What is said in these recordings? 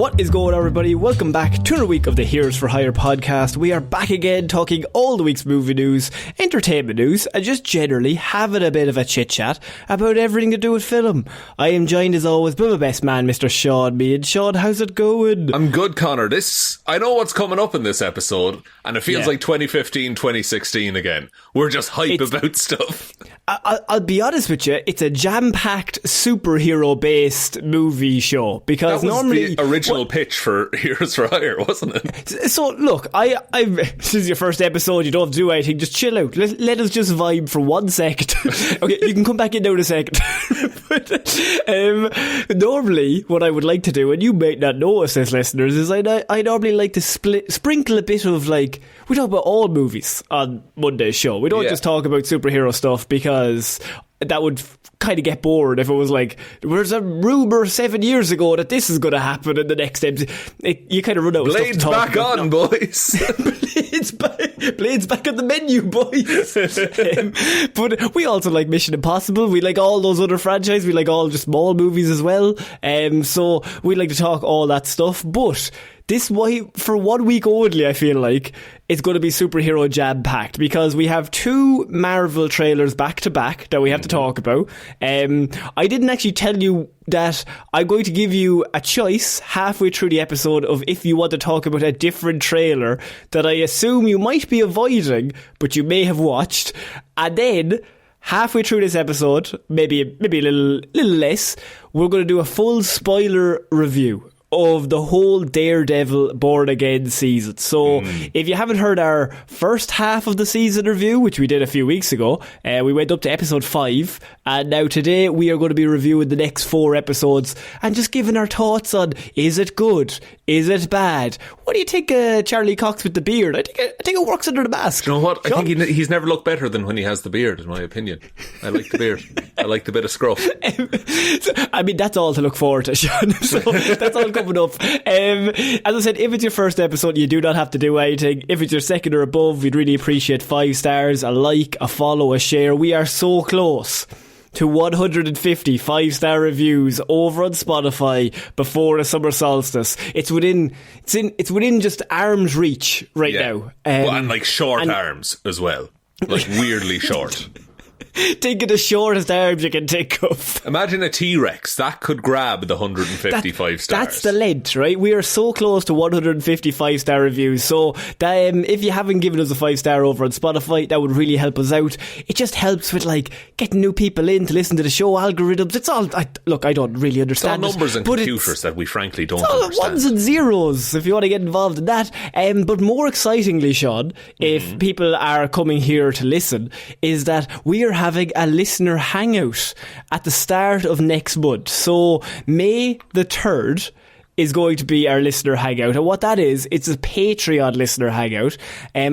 What is going on, everybody? Welcome back to another week of the Heroes for Hire podcast. We are back again talking all the week's movie news, entertainment news, and just generally having a bit of a chit-chat about everything to do with film. I am joined as always by my best man, Mr. Shaun Mead. Shaun, how's it going? I'm good, Connor. I know what's coming up in this episode, and it feels like 2015, 2016 again. We're just hype about stuff. I'll be honest with you, it's a jam-packed superhero-based movie show, because that was normally the original pitch for Heroes for Hire, wasn't it? So look, this is your first episode, you don't have to do anything, just chill out, let us just vibe for 1 second. Okay, you can come back in now in a second. But normally what I would like to do, and you might not know us as listeners, is I normally like to sprinkle a bit of, like, we talk about all movies on Monday's show. We don't just talk about superhero stuff, because that would kind of get bored if it was like, there's a rumour 7 years ago that this is going to happen in the next episode. You kind of run out of Blades stuff to talk back about. On, boys. Blades back on the menu, boys. But we also like Mission Impossible. We like all those other franchises. We like all just small movies as well. So we like to talk all that stuff. But for 1 week only, I feel like it's going to be superhero jam-packed, because we have 2 Marvel trailers back-to-back that we have to talk about. I didn't actually tell you that I'm going to give you a choice halfway through the episode of if you want to talk about a different trailer that I assume you might be avoiding, but you may have watched. And then halfway through this episode, maybe a little less, we're going to do a full spoiler review of the whole Daredevil Born Again season. So if you haven't heard our first half of the season review, which we did a few weeks ago, we went up to episode 5, and now today we are going to be reviewing the next 4 episodes and just giving our thoughts on, is it good? Is it bad? What do you think, Charlie Cox with the beard? I think it works under the mask. You know what? Shaun? I think he's never looked better than when he has the beard, in my opinion. I like the beard. I like the bit of scruff. I mean, that's all to look forward to, Shaun. So that's all coming up. As I said, if it's your first episode, you do not have to do anything. If it's your second or above, we'd really appreciate 5 stars, a like, a follow, a share. We are so close to 150 5-star reviews over on Spotify before the summer solstice. It's within just arm's reach right now. And like short arms as well. Like weirdly short. Think of the shortest arms you can think of. Imagine a T-Rex. That could grab the 155 stars. That's the length, right? We are so close to 150 5-star reviews. So if you haven't given us a 5-star over on Spotify, that would really help us out. It just helps with, like, getting new people in to listen to the show, algorithms. It's all, I don't really understand. It's all numbers and computers that we frankly don't understand. Ones and zeros, if you want to get involved in that. But more excitingly, Shaun, if people are coming here to listen, is that we are having a listener hangout at the start of next month. So May the 3rd is going to be our listener hangout, and what that is, it's a Patreon listener hangout.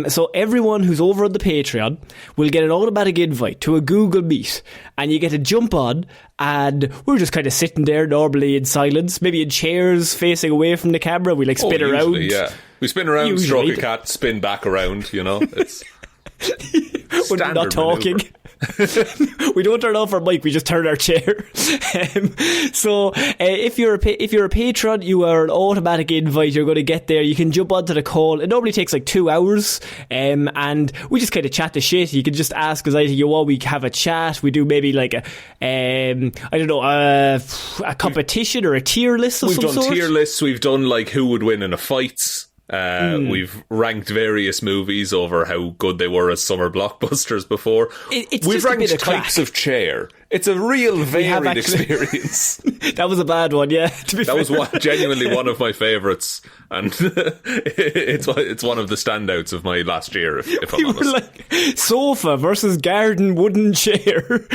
So everyone who's over on the Patreon will get an automatic invite to a Google Meet, and you get to jump on, and we're just kind of sitting there normally in silence, maybe in chairs facing away from the camera. We spin around. Yeah, we spin around, stroke a cat, spin back around. You know, it's when we're not talking. We don't turn off our mic, we just turn our chair. So if you're a patron, you are an automatic invite. You're going to get there, you can jump onto the call. It normally takes like 2 hours, and we just kind of chat the shit. You can just ask us anything you want. We have a chat. We do maybe like a competition or a tier list of some sort. We've done tier lists. We've done like who would win in a fight. We've ranked various movies over how good they were as summer blockbusters before. We've ranked types of chair. It's a real varied experience. That was a bad one, yeah. That was genuinely one of my favourites, and it's one of the standouts of my last year, if I'm honest. Were like sofa versus garden wooden chair.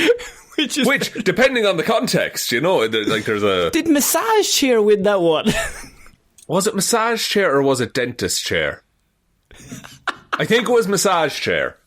Which, depending on the context, you know, like there's a... Did massage chair win that one? Was it massage chair or was it dentist chair? I think it was massage chair.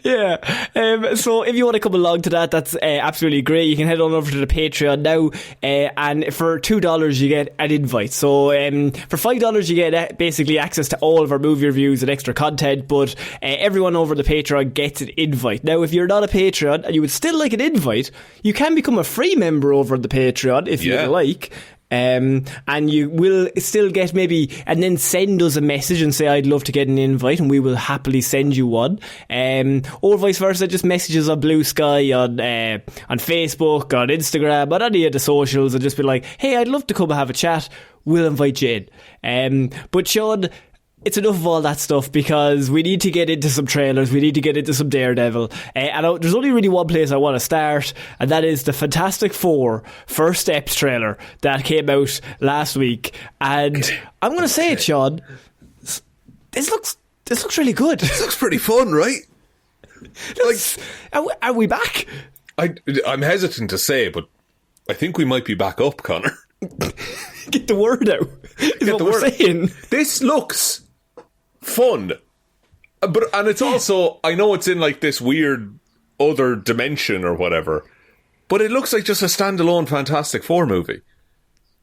Yeah. So if you want to come along to that, that's absolutely great. You can head on over to the Patreon now, and for $2 you get an invite. So for $5 you get basically access to all of our movie reviews and extra content, but everyone over the Patreon gets an invite. Now if you're not a Patreon and you would still like an invite, you can become a free member over on the Patreon if you'd like. and you will still get maybe, and then send us a message and say, I'd love to get an invite, and we will happily send you one. Or vice versa, just messages on Blue Sky, on Facebook, on Instagram, on any of the socials, and just be like, hey, I'd love to come and have a chat. We'll invite you in. But Shaun, it's enough of all that stuff, because we need to get into some trailers, we need to get into some Daredevil, and there's only really one place I want to start, and that is the Fantastic Four First Steps trailer that came out last week. And I'm going to say it, Shaun, this looks really good. This looks pretty fun, right? Are we back? I'm hesitant to say, but I think we might be back up, Conor. Get the word out. Is what we're saying. This looks fun, and it's also, I know it's in like this weird other dimension or whatever, but it looks like just a standalone Fantastic Four movie,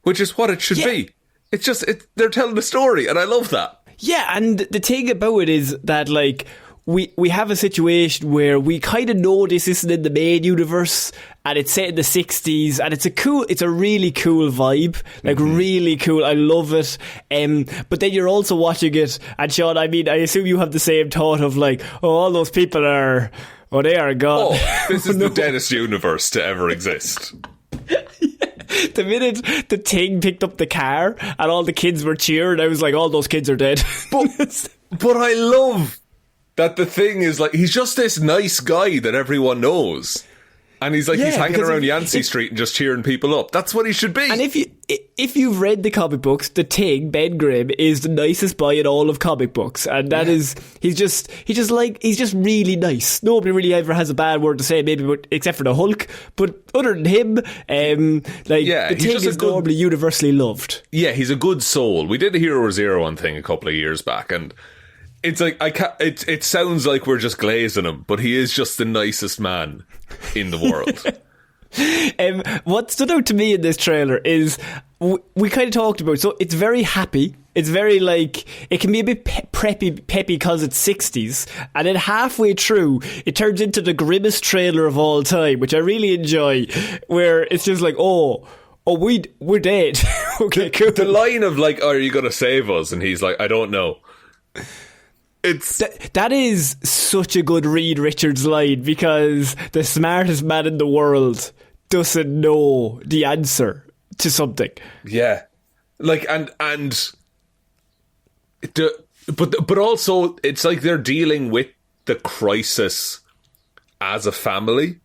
which is what it should be. It's just they're telling a story, and I love that. Yeah, and the thing about it is that, like, we have a situation where we kind of know this isn't in the main universe, and it's set in the 60s, and it's a really cool vibe, like really cool. I love it. But then you're also watching it, and Shaun, I mean, I assume you have the same thought of like, all those people are they are gone. Oh, this is the deadest universe to ever exist. The minute the Thing picked up the car and all the kids were cheering, I was like, all those kids are dead. But I love that the Thing is like, he's just this nice guy that everyone knows, and he's like, he's hanging around Yancey Street and just cheering people up. That's what he should be. And if you've read the comic books, the Thing, Ben Grimm, is the nicest boy in all of comic books, and that is, he's just really nice. Nobody really ever has a bad word to say, maybe except for the Hulk. But other than him, the Thing is normally universally loved. Yeah, he's a good soul. We did a Hero Zero one thing a couple of years back, and it's like, it sounds like we're just glazing him, but he is just the nicest man in the world. What stood out to me in this trailer is we kind of talked about, so it's very happy. It's very like, it can be a bit peppy because it's 60s, and then halfway through it turns into the grimmest trailer of all time, which I really enjoy, where it's just like, we're dead. Okay, cool. The line of like, are you gonna save us? And he's like, I don't know. That is such a good Reed Richards line, because the smartest man in the world doesn't know the answer to something. Yeah, like but also it's like they're dealing with the crisis as a family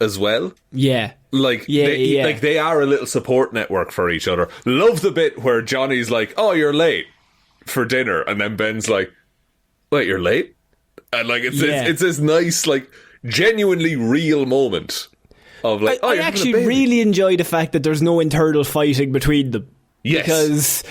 as well. Yeah, like they are a little support network for each other. Love the bit where Johnny's like, "Oh, you're late for dinner," and then Ben's like, wait, you're late? And like it's this nice, like, genuinely real moment of like, I actually really enjoy the fact that there's no internal fighting between them. Yes.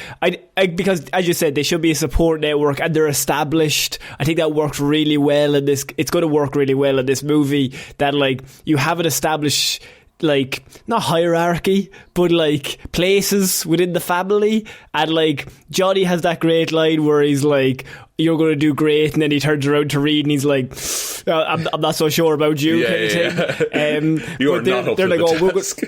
Because as you said, they should be a support network, and they're established. I think that works really well in this. It's going to work really well in this movie, that like you have an established, like, not hierarchy, but like places within the family. And like Johnny has that great line where he's like, you're going to do great, and then he turns around to Reed and he's like, I'm not so sure about you, kind of thing. You are not up to the task.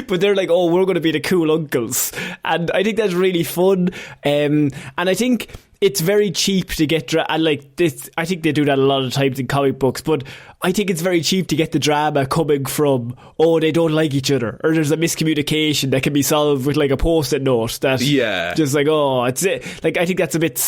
But they're like, we're going to be the cool uncles, and I think that's really fun. And I think it's very cheap to get and like this. I think they do that a lot of times in comic books, but I think it's very cheap to get the drama coming from, they don't like each other, or there's a miscommunication that can be solved with like a post-it note that just like, it's it. Like, I think that's a bit.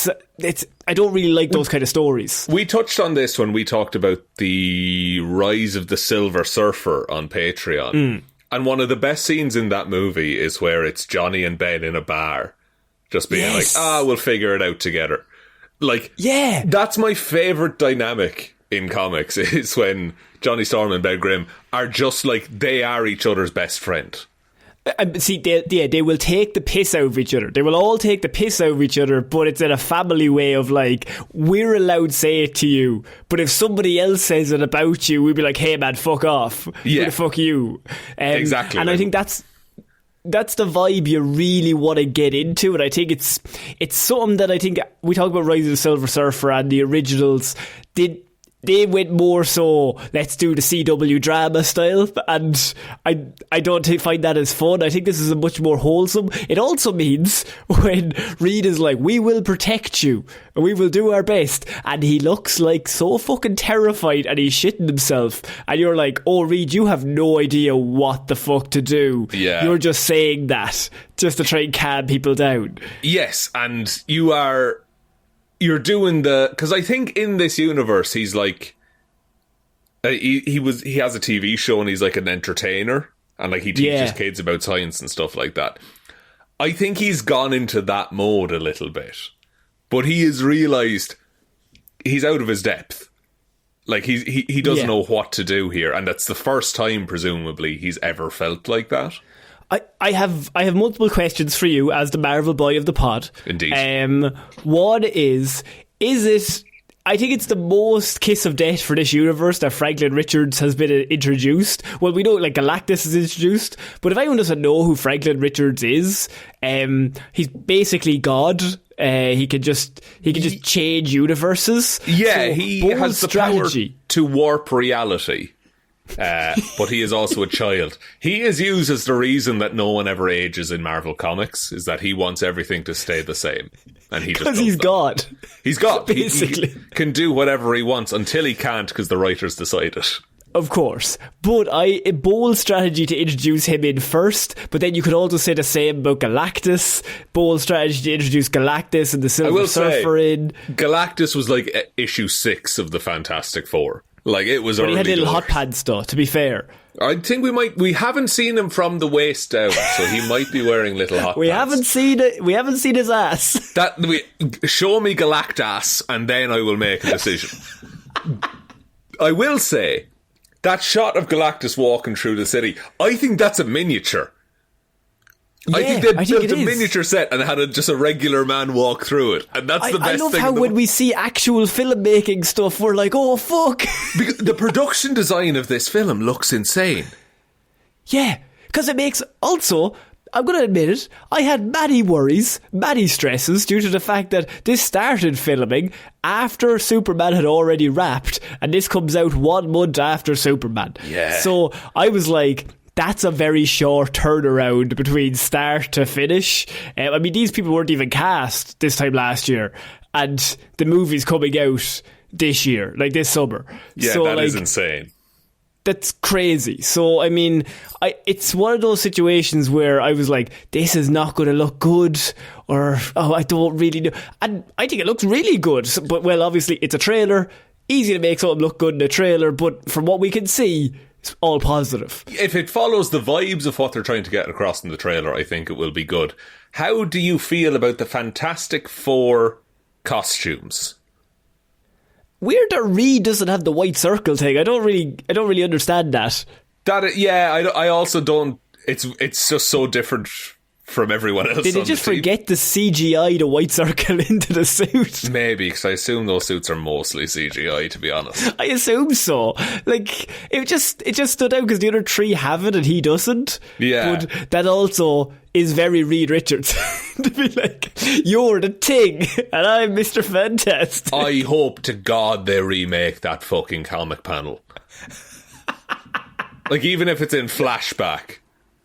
I don't really like those kind of stories. We touched on this when we talked about the rise of the Silver Surfer on Patreon. And one of the best scenes in that movie is where it's Johnny and Ben in a bar, just being like, we'll figure it out together. Like, that's my favourite dynamic in comics, is when Johnny Storm and Ben Grimm are just like, they are each other's best friend. See, they will take the piss out of each other. They will all take the piss out of each other, but it's in a family way of like, we're allowed to say it to you, but if somebody else says it about you, we'd be like, hey man, fuck off. Who the fuck you? Exactly. And I think that's the vibe you really want to get into, and I think it's something that I think we talk about Rise of the Silver Surfer and the originals they went more so, let's do the CW drama style, and I don't find that as fun. I think this is a much more wholesome. It also means when Reed is like, we will protect you, and we will do our best, and he looks like so fucking terrified, and he's shitting himself, and you're like, oh, Reed, you have no idea what the fuck to do. Yeah. You're just saying that just to try and calm people down. Yes, and you're doing because I think in this universe he's like he has a TV show and he's like an entertainer and like he teaches kids about science and stuff like that. I think he's gone into that mode a little bit, but he has realised he's out of his depth. Like he doesn't know what to do here, and that's the first time presumably he's ever felt like that. I have multiple questions for you as the Marvel boy of the pod. Indeed. One is it... I think it's the most kiss of death for this universe that Franklin Richards has been introduced. Well, we know like Galactus is introduced, but if anyone doesn't know who Franklin Richards is, he's basically God. He can just change universes. Yeah, so he has the power to warp reality. But he is also a child. He is used as the reason that no one ever ages in Marvel Comics, is that he wants everything to stay the same. And he just because he's God. He's God. Basically. He can do whatever he wants until he can't because the writers decide it. Of course. But a bold strategy to introduce him in first, but then you could also say the same about Galactus. Bold strategy to introduce Galactus and the Silver Surfer in. Galactus was like issue 6 of the Fantastic Four. Like it was. But he had little hot pants though, to be fair. I think we haven't seen him from the waist down, so he might be wearing little hot pants. We haven't seen his ass. Show me Galactus and then I will make a decision. I will say that shot of Galactus walking through the city, I think that's a miniature. Yeah, I think they built a miniature set and had just a regular man walk through it, and that's the best thing. I love how when we see actual filmmaking stuff, we're like, oh fuck! Because the production design of this film looks insane. Yeah, because it makes... Also, I'm going to admit it, I had many stresses due to the fact that this started filming after Superman had already wrapped, and this comes out 1 month after Superman. Yeah. So I was like... That's a very short turnaround between start to finish. I mean, these people weren't even cast this time last year, and the movie's coming out this year, like this summer. Yeah, so, that is insane. That's crazy. So, I mean, it's one of those situations where I was like, this is not going to look good, or, oh, I don't really know. And I think it looks really good. So, but, well, obviously, it's a trailer. Easy to make something look good in a trailer, but from what we can see... It's all positive. If it follows the vibes of what they're trying to get across in the trailer, I think it will be good. How do you feel about the Fantastic Four costumes? Weird that Reed doesn't have the white circle thing. I don't really understand that. I also don't. It's just so different from everyone else. Did they just forget to CGI the white circle into the suit? Maybe, because I assume those suits are mostly CGI, to be honest. I assume so. Like, it just stood out because the other 3 have it and he doesn't. Yeah. But that also is very Reed Richards. To be like, you're the Thing and I'm Mr. Fantastic. I hope to God they remake that fucking comic panel. Like, even if it's in flashback.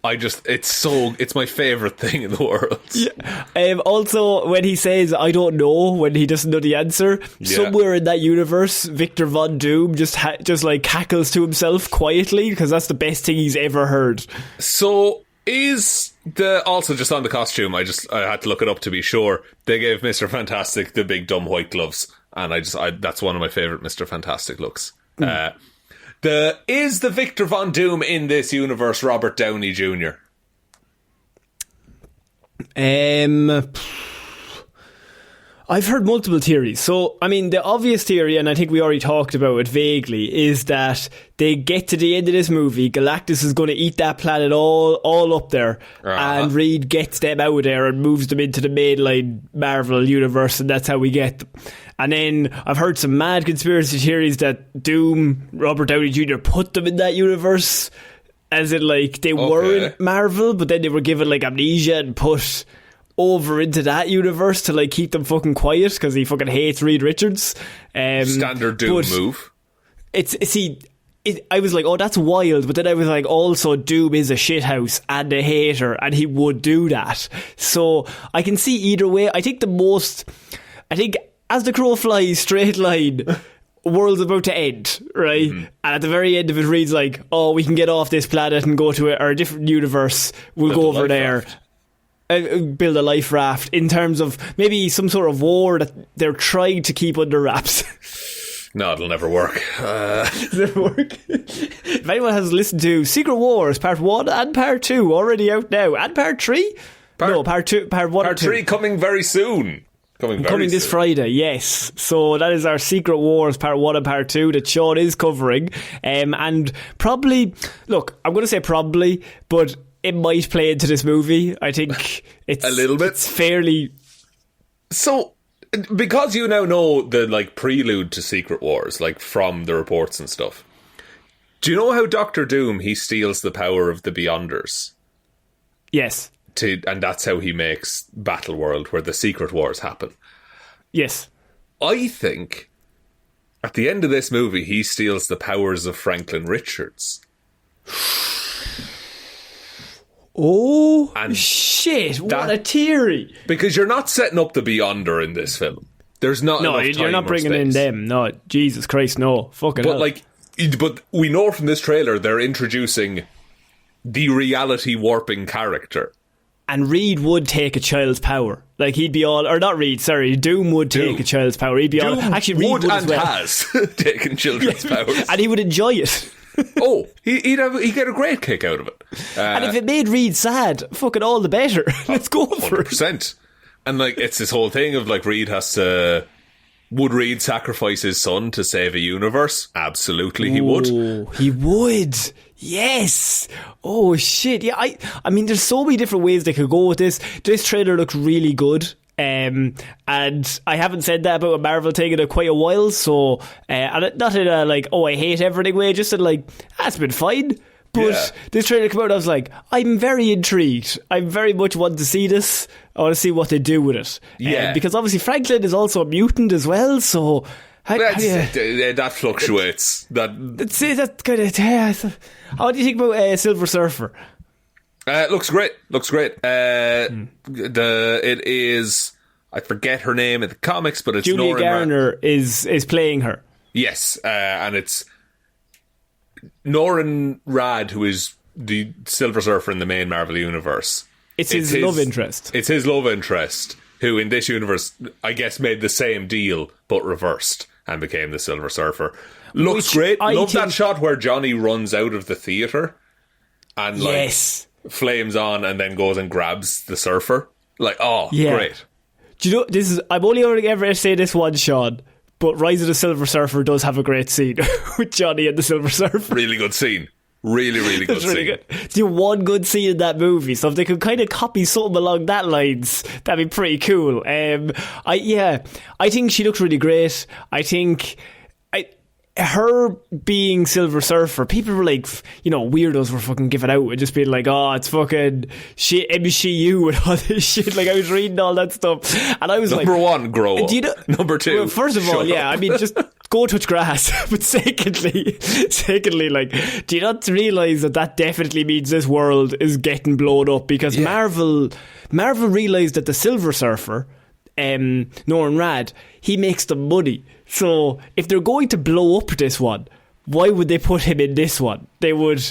It's my favourite thing in the world. Yeah. Also, when he says, I don't know, when he doesn't know the answer, somewhere in that universe, Victor Von Doom just like cackles to himself quietly, because that's the best thing he's ever heard. So, also just on the costume, I had to look it up to be sure, they gave Mr. Fantastic the big dumb white gloves, and that's one of my favourite Mr. Fantastic looks. Is the Victor Von Doom in this universe Robert Downey Jr.? I've heard multiple theories. So, I mean, the obvious theory, and I think we already talked about it vaguely, is that they get to the end of this movie, Galactus is going to eat that planet all up there, and Reed gets them out of there and moves them into the mainline Marvel universe, and that's how we get them. And then I've heard some mad conspiracy theories that Doom, Robert Downey Jr. put them in that universe, as in like they were in Marvel, but then they were given like amnesia and put over into that universe to like keep them fucking quiet because he fucking hates Reed Richards. Standard Doom move. I was like, oh, that's wild. But then I was like, also, Doom is a shithouse and a hater, and he would do that. So I can see either way. I think as the crow flies, straight line, world's about to end, right? Mm-hmm. And at the very end of it reads like, oh, we can get off this planet and go to a different universe. We'll go over there. Build a life raft, in terms of maybe some sort of war that they're trying to keep under wraps. No, it'll never work. It'll never work. If anyone has listened to Secret Wars Part 1 and Part 2, already out now, and Part 3? Part 2, Part 1 Part 3 coming very soon. Coming this Friday, yes. So that is our Secret Wars Part 1 and Part 2 that Shaun is covering. And probably, look, I'm going to say probably, but it might play into this movie. I think it's... a little bit? It's fairly... So... because you now know the prelude to Secret Wars, from the reports and stuff, do you know how Dr. Doom, he steals the power of the Beyonders? Yes. And that's how he makes Battleworld, where the Secret Wars happen. Yes. I think at the end of this movie he steals the powers of Franklin Richards. Oh, and shit, what a theory. Because you're not setting up the Beyonder in this film. There's not enough time. No, you're not bringing in them. No, Jesus Christ, no. Fucking hell. But we know from this trailer they're introducing the reality warping character. And Reed would take a child's power. He'd be all... Or not Reed, sorry. Doom would take a child's power. He'd be all... Actually, Reed would and has taken children's powers. And he would enjoy it. Oh, he'd get a great kick out of it. And if it made Reed sad, fucking all the better. Let's go for it. 100%. And it's this whole thing of Reed has to... Would Reed sacrifice his son to save a universe? Absolutely, he would. He would. Yes. Oh shit. Yeah. I mean, there's so many different ways they could go with this. This trailer looks really good. And I haven't said that about a Marvel thing in quite a while, so and not in a I hate everything way, just in that's been fine. But this trailer came out and I was like, I'm very intrigued. I very much want to see this. I want to see what they do with it. Yeah. Because obviously Franklin is also a mutant as well, so that fluctuates. That kind of... How do you think about Silver Surfer? Looks great. It is... I forget her name in the comics, but it's Julia Garner is playing her. Yes, and it's Norrin Rad, who is the Silver Surfer in the main Marvel universe. It's his love interest. It's his love interest, who in this universe, I guess, made the same deal, but reversed, and became the Silver Surfer. Looks great. Love that shot where Johnny runs out of the theatre and flames on and then goes and grabs the surfer. Great. Do you know, I'm only ever say this one, Shaun, but Rise of the Silver Surfer does have a great scene with Johnny and the Silver Surfer. Really good scene. Really, really good scene. Good. It's the one good scene in that movie, so if they could kind of copy something along that lines, that'd be pretty cool. I think she looks really great. I think... her being Silver Surfer, people were weirdos were fucking giving out and just being it's fucking shit, MCU and all this shit. I was reading all that stuff and I was Number one, grow up. Number two, well, first of all, I mean, just go touch grass. But secondly, do you not realise that definitely means this world is getting blown up? Because Marvel realised that the Silver Surfer, Norrin Rad, he makes the money. So if they're going to blow up this one, why would they put him in this one? They would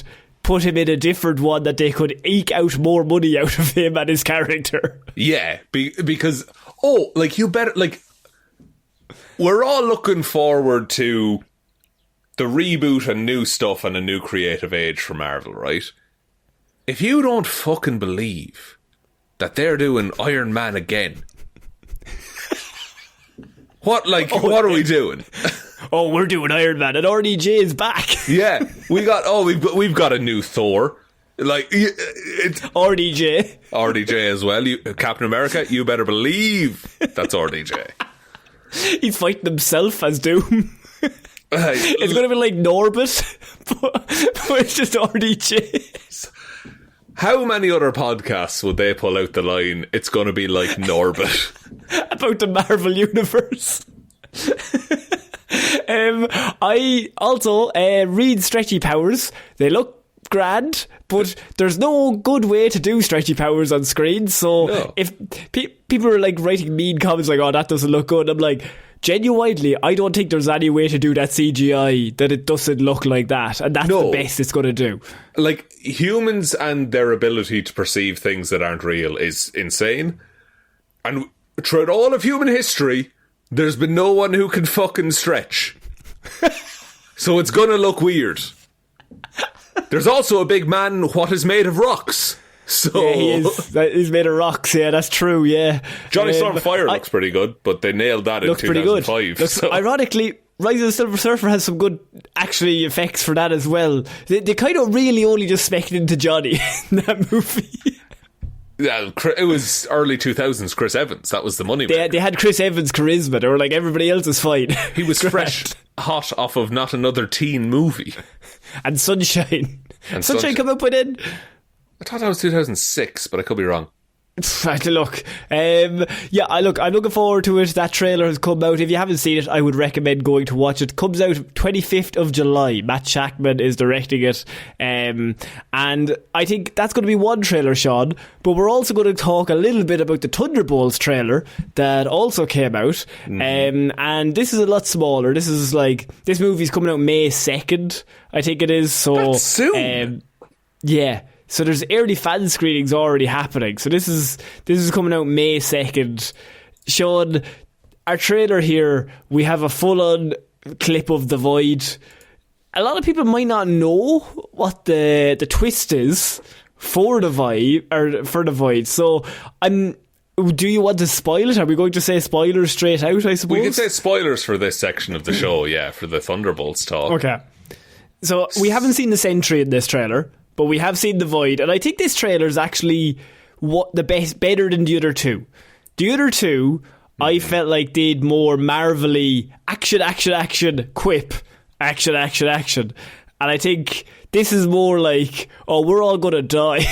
put him in a different one that they could eke out more money out of him and his character. Yeah, because you better we're all looking forward to the reboot and new stuff and a new creative age for Marvel, right? If you don't fucking believe that they're doing Iron Man again, what are we doing? Oh, we're doing Iron Man and RDJ is back. Yeah, we've got a new Thor. RDJ as well. Captain America, you better believe that's RDJ. He's fighting himself as Doom. It's going to be like Norbit, but it's just RDJ. How many other podcasts would they pull out the line, it's going to be like Norbit? About the Marvel Universe. I also read stretchy powers. They look grand, but there's no good way to do stretchy powers on screen. So if people are like writing mean comments like, oh, that doesn't look good, I'm like, genuinely, I don't think there's any way to do that CGI that it doesn't look like that, and that's the best it's going to do. Like, humans and their ability to perceive things that aren't real is insane, and throughout all of human history there's been no one who can fucking stretch. So it's gonna look weird. There's also a big man what is made of rocks. So yeah, he's made of rocks. Yeah, that's true. Yeah, Johnny Stormfire looks pretty good, but they nailed that in 2005. Looks, so. Ironically, Rise of the Silver Surfer has some good actually effects for that as well. They kind of really only just specced into Johnny in that movie. Yeah, it was early 2000s Chris Evans. That was the money maker. They had Chris Evans' charisma. They were like, everybody else is fine. He was fresh, hot off of not another teen movie. And Sunshine. Sunshine come up with it? I thought that was 2006, but I could be wrong. Look, I'm looking forward to it. That trailer has come out. If you haven't seen it, I would recommend going to watch it. It comes out 25th of July. Matt Shackman is directing it, and I think that's going to be one trailer, Shaun, but we're also going to talk a little bit about the Thunderbolts trailer that also came out, and this is a lot smaller. This movie's coming out May 2nd, I think it is. So that's soon. Yeah. So there's early fan screenings already happening. So this is coming out May 2nd. Shaun, our trailer here, we have a full-on clip of The Void. A lot of people might not know what the twist is for The Void. So do you want to spoil it? Are we going to say spoilers straight out, I suppose? We can say spoilers for this section of the show, yeah, for the Thunderbolts talk. Okay. So we haven't seen the Sentry in this trailer, but we have seen The Void, and I think this trailer is actually better than the other two. The other two, I felt like did more Marvel-y action, quip, action. And I think this is more like, oh, we're all gonna die.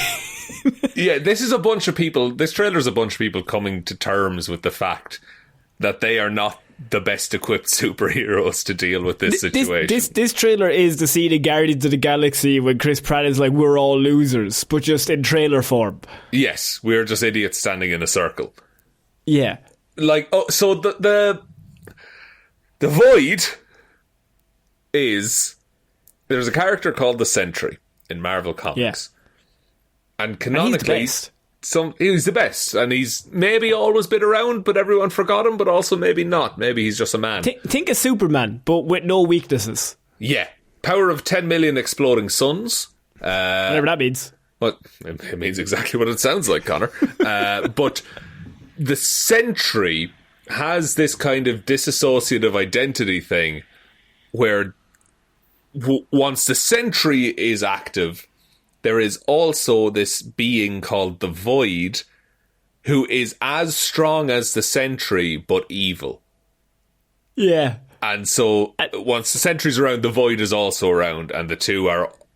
Yeah, this trailer is a bunch of people coming to terms with the fact that they are not the best equipped superheroes to deal with this situation. This trailer is the scene in Guardians of the Galaxy when Chris Pratt is like, we're all losers, but just in trailer form. Yes, we're just idiots standing in a circle. Yeah. Like, so the Void is, there's a character called the Sentry in Marvel Comics. Yeah. And canonically, he's the best, and he's maybe always been around, but everyone forgot him, but also maybe not. Maybe he's just a man. Think of Superman, but with no weaknesses. Yeah. Power of 10 million exploding suns. Whatever that means. Well, it means exactly what it sounds like, Connor. But the Sentry has this kind of dissociative identity thing where once the Sentry is active, there is also this being called the Void who is as strong as the Sentry but evil. Yeah. And so once the Sentry's around, the Void is also around, and the two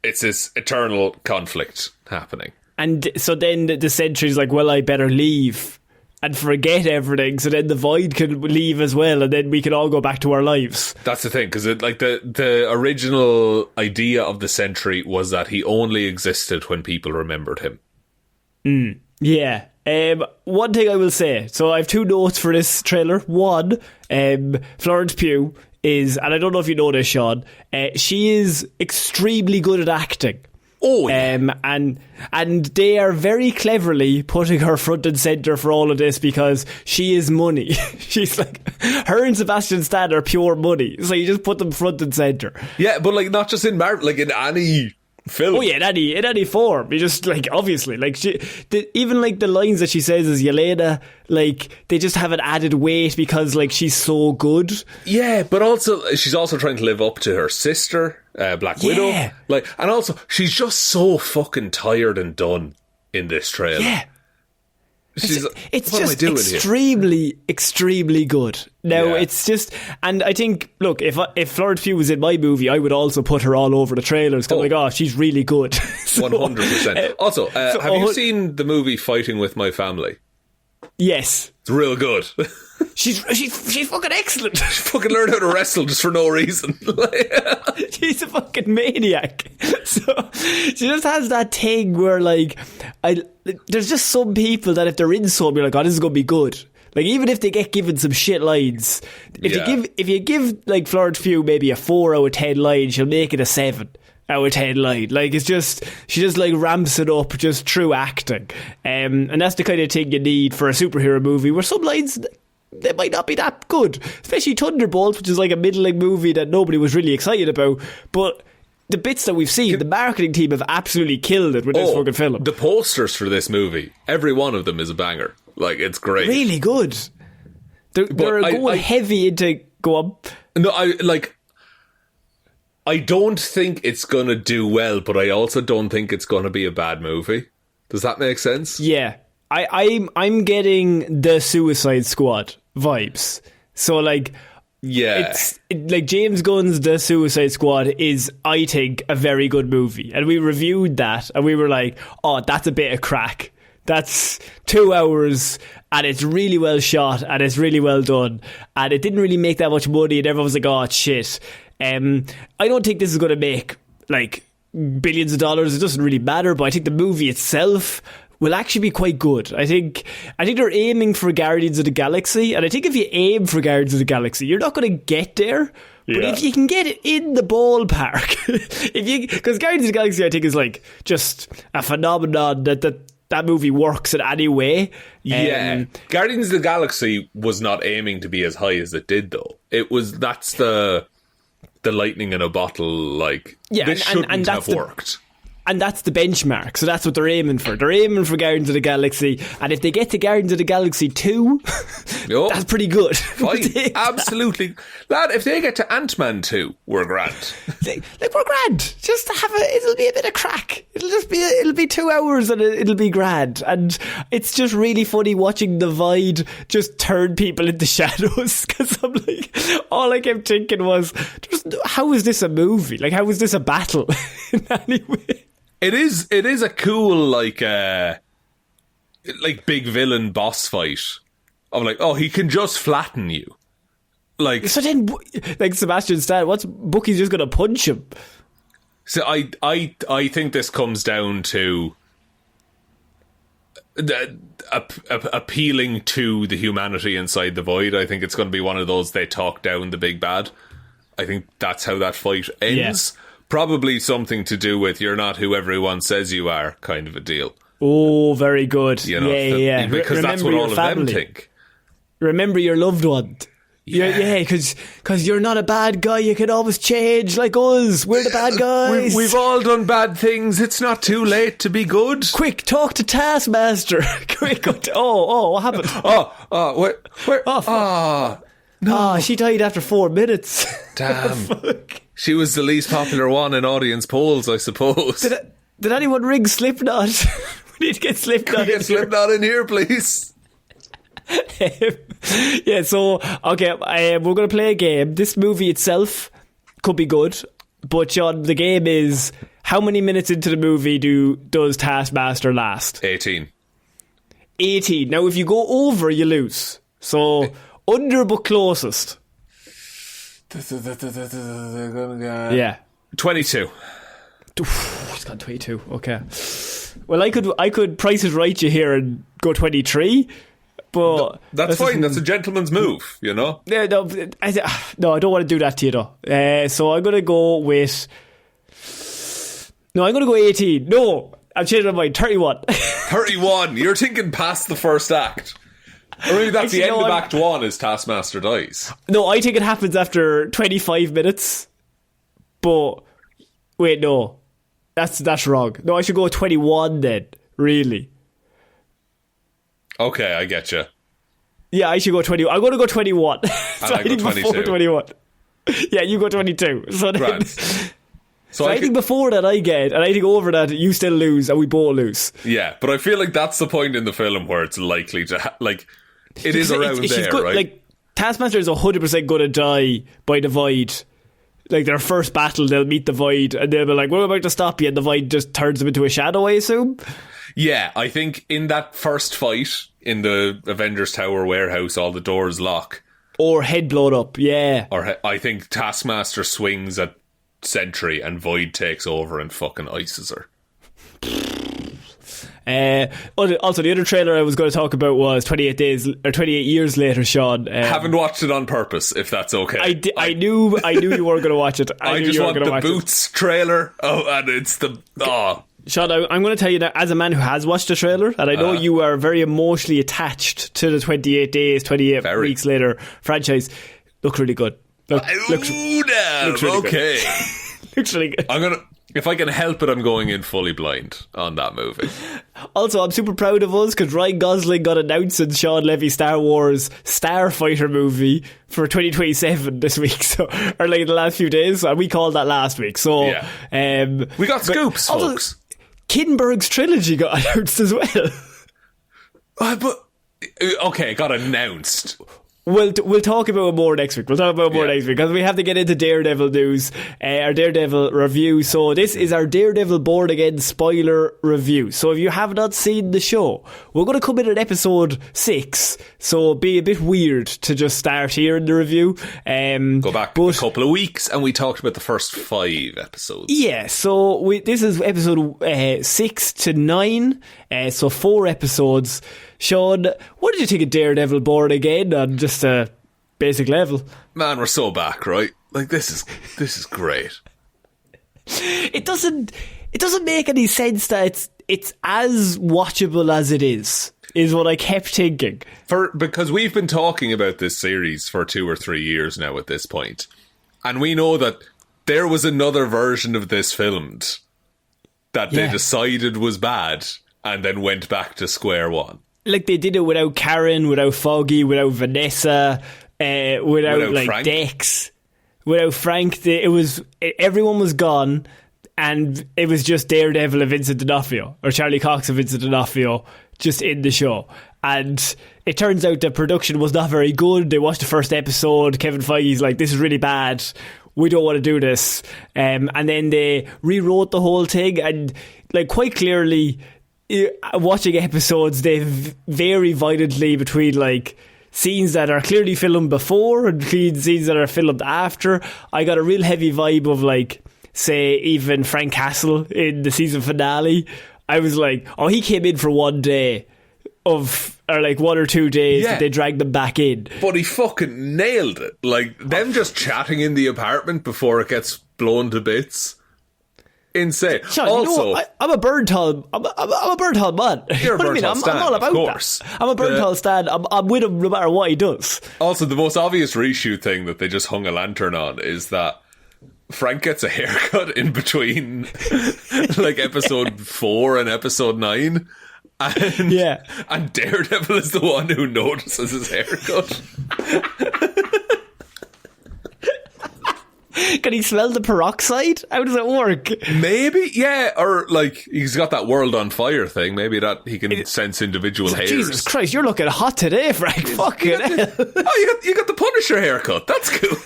it's this eternal conflict happening. And so then the Sentry's like, well, I better leave and forget everything, so then the Void can leave as well, and then we can all go back to our lives. That's the thing, because the original idea of the Sentry was that he only existed when people remembered him. Yeah. One thing I will say, so I have two notes for this trailer. One, Florence Pugh is, and I don't know if you know this, Shaun, she is extremely good at acting. Oh, yeah. And they are very cleverly putting her front and centre for all of this because she is money. She's like, her and Sebastian Stan are pure money. So you just put them front and centre. Yeah, but like not just in Marvel, like in any film. Oh yeah, in any form. You just like, obviously, like even like the lines that she says as Yelena, like they just have an added weight because like she's so good. Yeah, but also she's also trying to live up to her sister, Black Widow. Like, and also she's just so fucking tired and done in this trailer. Yeah. It's what just am I doing extremely good. Now, it's just, and I think, look, if Florence Pugh was in my movie, I would also put her all over the trailers. Oh my gosh, she's really good. 100%. Also, have you seen the movie Fighting With My Family? Yes. It's real good. She's fucking excellent. She fucking learned how to wrestle just for no reason. She's a fucking maniac. So she just has that thing where, like, there's just some people that if they're in some, you're like, oh, this is going to be good. Like, even if they get given some shit lines, if you give like Florence Pugh maybe a 4 out of 10 line, she'll make it a 7 out of 10 line. Like, it's just, she just like ramps it up just through acting. And that's the kind of thing you need for a superhero movie, where some lines, they might not be that good. Especially Thunderbolt, which is like a middling movie that nobody was really excited about. But the bits that we've seen, the marketing team have absolutely killed it with this fucking film. The posters for this movie, every one of them is a banger. Like, it's great. Really good. They're going heavy into... Go on. No, I don't think it's going to do well, but I also don't think it's going to be a bad movie. Does that make sense? Yeah. I'm getting the Suicide Squad vibes. So, like... Yeah. Like, James Gunn's The Suicide Squad is, I think, a very good movie. And we reviewed that, and we were like, oh, that's a bit of crack. That's 2 hours, and it's really well shot, and it's really well done, and it didn't really make that much money, and everyone was like, oh, shit. I don't think this is going to make, like, billions of dollars. It doesn't really matter, but I think the movie itself will actually be quite good. I think they're aiming for Guardians of the Galaxy, and I think if you aim for Guardians of the Galaxy, you're not going to get there. But if you can get it in the ballpark, because Guardians of the Galaxy, I think, is like just a phenomenon that movie works in any way. Yeah. Guardians of the Galaxy was not aiming to be as high as it did, though. That's the lightning in a bottle, like, this shouldn't have worked. And that's the benchmark, so that's what they're aiming for. They're aiming for Guardians of the Galaxy, and if they get to Guardians of the Galaxy 2, that's pretty good. Fine, absolutely. Lad, if they get to Ant-Man 2, we're grand. We're grand. Just it'll be a bit of crack. It'll be 2 hours and it'll be grand. And it's just really funny watching the Void just turn people into shadows, because I'm like, all I kept thinking was, how is this a movie? Like, how is this a battle in any way? It is a cool, like big villain boss fight. I'm like, oh, he can just flatten you. Like, so then, like Sebastian Stan, what's Bucky's just gonna punch him? So I think this comes down to appealing to the humanity inside the Void. I think it's going to be one of those, they talk down the big bad. I think that's how that fight ends. Yeah. Probably something to do with you're not who everyone says you are, kind of a deal. Oh, very good. You know, yeah. Because that's what all of them think. Remember your loved one. Yeah, because you're not a bad guy. You can always change like us. We're the bad guys. We've all done bad things. It's not too late to be good. Quick, talk to Taskmaster. Quick, what happened? Where? No. She died after 4 minutes. Damn. Fuck. She was the least popular one in audience polls, I suppose. Did anyone ring Slipknot? We need to get Slipknot in here. Get Slipknot in here, please. Yeah, so, okay, we're going to play a game. This movie itself could be good, but John, the game is, how many minutes into the movie does Taskmaster last? 18. Now, if you go over, you lose. So, under but closest. Yeah. 22. It's got 22. Okay. Well, I could price it right you here and go 23, but that's fine. That's a gentleman's move, you know. Yeah, no, I don't want to do that to you though. So I'm gonna go with. No, I'm gonna go 18. No, I'm changing my mind. 31. 31. You're thinking past the first act. Or maybe that's the end of Act 1 is Taskmaster dies. No, I think it happens after 25 minutes. But, wait, no. That's wrong. No, I should go 21 then, really. Okay, I get you. Yeah, I should go 21. I'm going to go 21. So I think 22. Before 21. Yeah, you go 22. So then, So I think before that I get, and I think over that you still lose, and we both lose. Yeah, but I feel like that's the point in the film where it's likely to, it is around there, good, right? Like, Taskmaster is 100% going to die by the Void. Like, their first battle, they'll meet the Void, and they'll be like, we're about to stop you, and the Void just turns them into a shadow, I assume? Yeah, I think in that first fight in the Avengers Tower warehouse, all the doors lock. Or head blown up, yeah. Or I think Taskmaster swings at Sentry and Void takes over and fucking ices her. Also, the other trailer I was going to talk about was 28 years later, Shaun. Haven't watched it on purpose, if that's okay. I knew you were going to watch it. I just want the Boots trailer. Oh, and it's the... Oh. Shaun, I'm going to tell you that as a man who has watched the trailer, and I know you are very emotionally attached to the 28 days, 28 weeks later franchise, looks really good. Looks really okay. Good. Looks really good. If I can help it, I'm going in fully blind on that movie. Also, I'm super proud of us because Ryan Gosling got announced in Sean Levy's Star Wars Starfighter movie for 2027 this week, or like the last few days, and we called that last week. So we got scoops, folks. Kinberg's trilogy got announced as well. Okay, got announced. We'll talk about it more next week. Next week because we have to get into Daredevil news, our Daredevil review. So this is our Daredevil Born Again spoiler review. So if you have not seen the show, we're going to come in at episode 6. So it'd be a bit weird to just start here in the review. Go back a couple of weeks and we talked about the first 5 episodes. Yeah, so this is episode 6 to 9. So 4 episodes. Shaun, what did you think of Daredevil Born Again on just a basic level? Man, we're so back, right? Like, this is great. It doesn't make any sense that it's as watchable as it is what I kept thinking. Because we've been talking about this series for 2 or 3 years now at this point, and we know that there was another version of this filmed that they decided was bad and then went back to square one. Like, they did it without Karen, without Foggy, without Vanessa, without like Frank. Dex, without Frank. Everyone was gone, and it was just Daredevil and Vincent D'Onofrio, or Charlie Cox and Vincent D'Onofrio, just in the show. And it turns out the production was not very good. They watched the first episode. Kevin Feige's like, this is really bad. We don't want to do this. And then they rewrote the whole thing, and like quite clearly, watching episodes, they vary violently between like scenes that are clearly filmed before and scenes that are filmed after. I got a real heavy vibe of like, say, even Frank Castle in the season finale. I was like, oh, he came in for one day or like 1 or 2 days that they dragged them back in. But he fucking nailed it. Like, them just chatting in the apartment before it gets blown to bits. Insane. Shaun, also, you know, I'm a Bernthal. I'm a Bernthal man. You're a Bernthal stan, I'm all about of course. that. I'm a Bernthal stan. I'm with him no matter what he does. Also, the most obvious reshoot thing that they just hung a lantern on is that Frank gets a haircut in between like episode 4 and episode 9. And Daredevil is the one who notices his haircut. Can he smell the peroxide? How does it work? Maybe, yeah. Or like he's got that world on fire thing. Maybe that he can sense individual hairs. Jesus Christ, you're looking hot today, Frank. Fucking hell. Oh, you got the Punisher haircut. That's cool.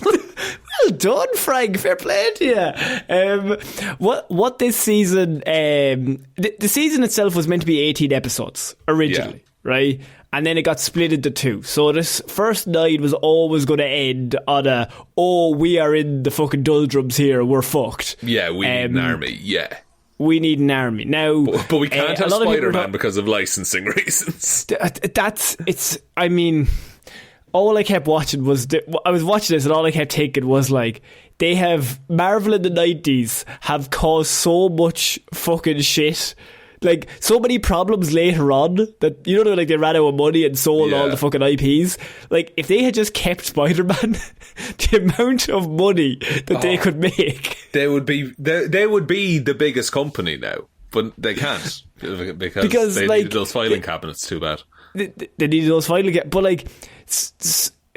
Well done, Frank. Fair play to you. What this season? The season itself was meant to be 18 episodes originally, right? And then it got split into 2. So this first 9 was always going to end on we are in the fucking doldrums here, we're fucked. Yeah, we need an army, yeah. We need an army. Now, but we can't have Spider-Man because of licensing reasons. I mean, all I kept watching was, I was watching this and all I kept thinking was like, they have, Marvel in the 90s have caused so much fucking shit. Like, so many problems later on that, you know, like they ran out of money and sold all the fucking IPs. Like, if they had just kept Spider-Man, the amount of money that they could make. They would be the biggest company now, but they can't. Because they needed those filing cabinets too bad. They needed those filing cabinets. But, like,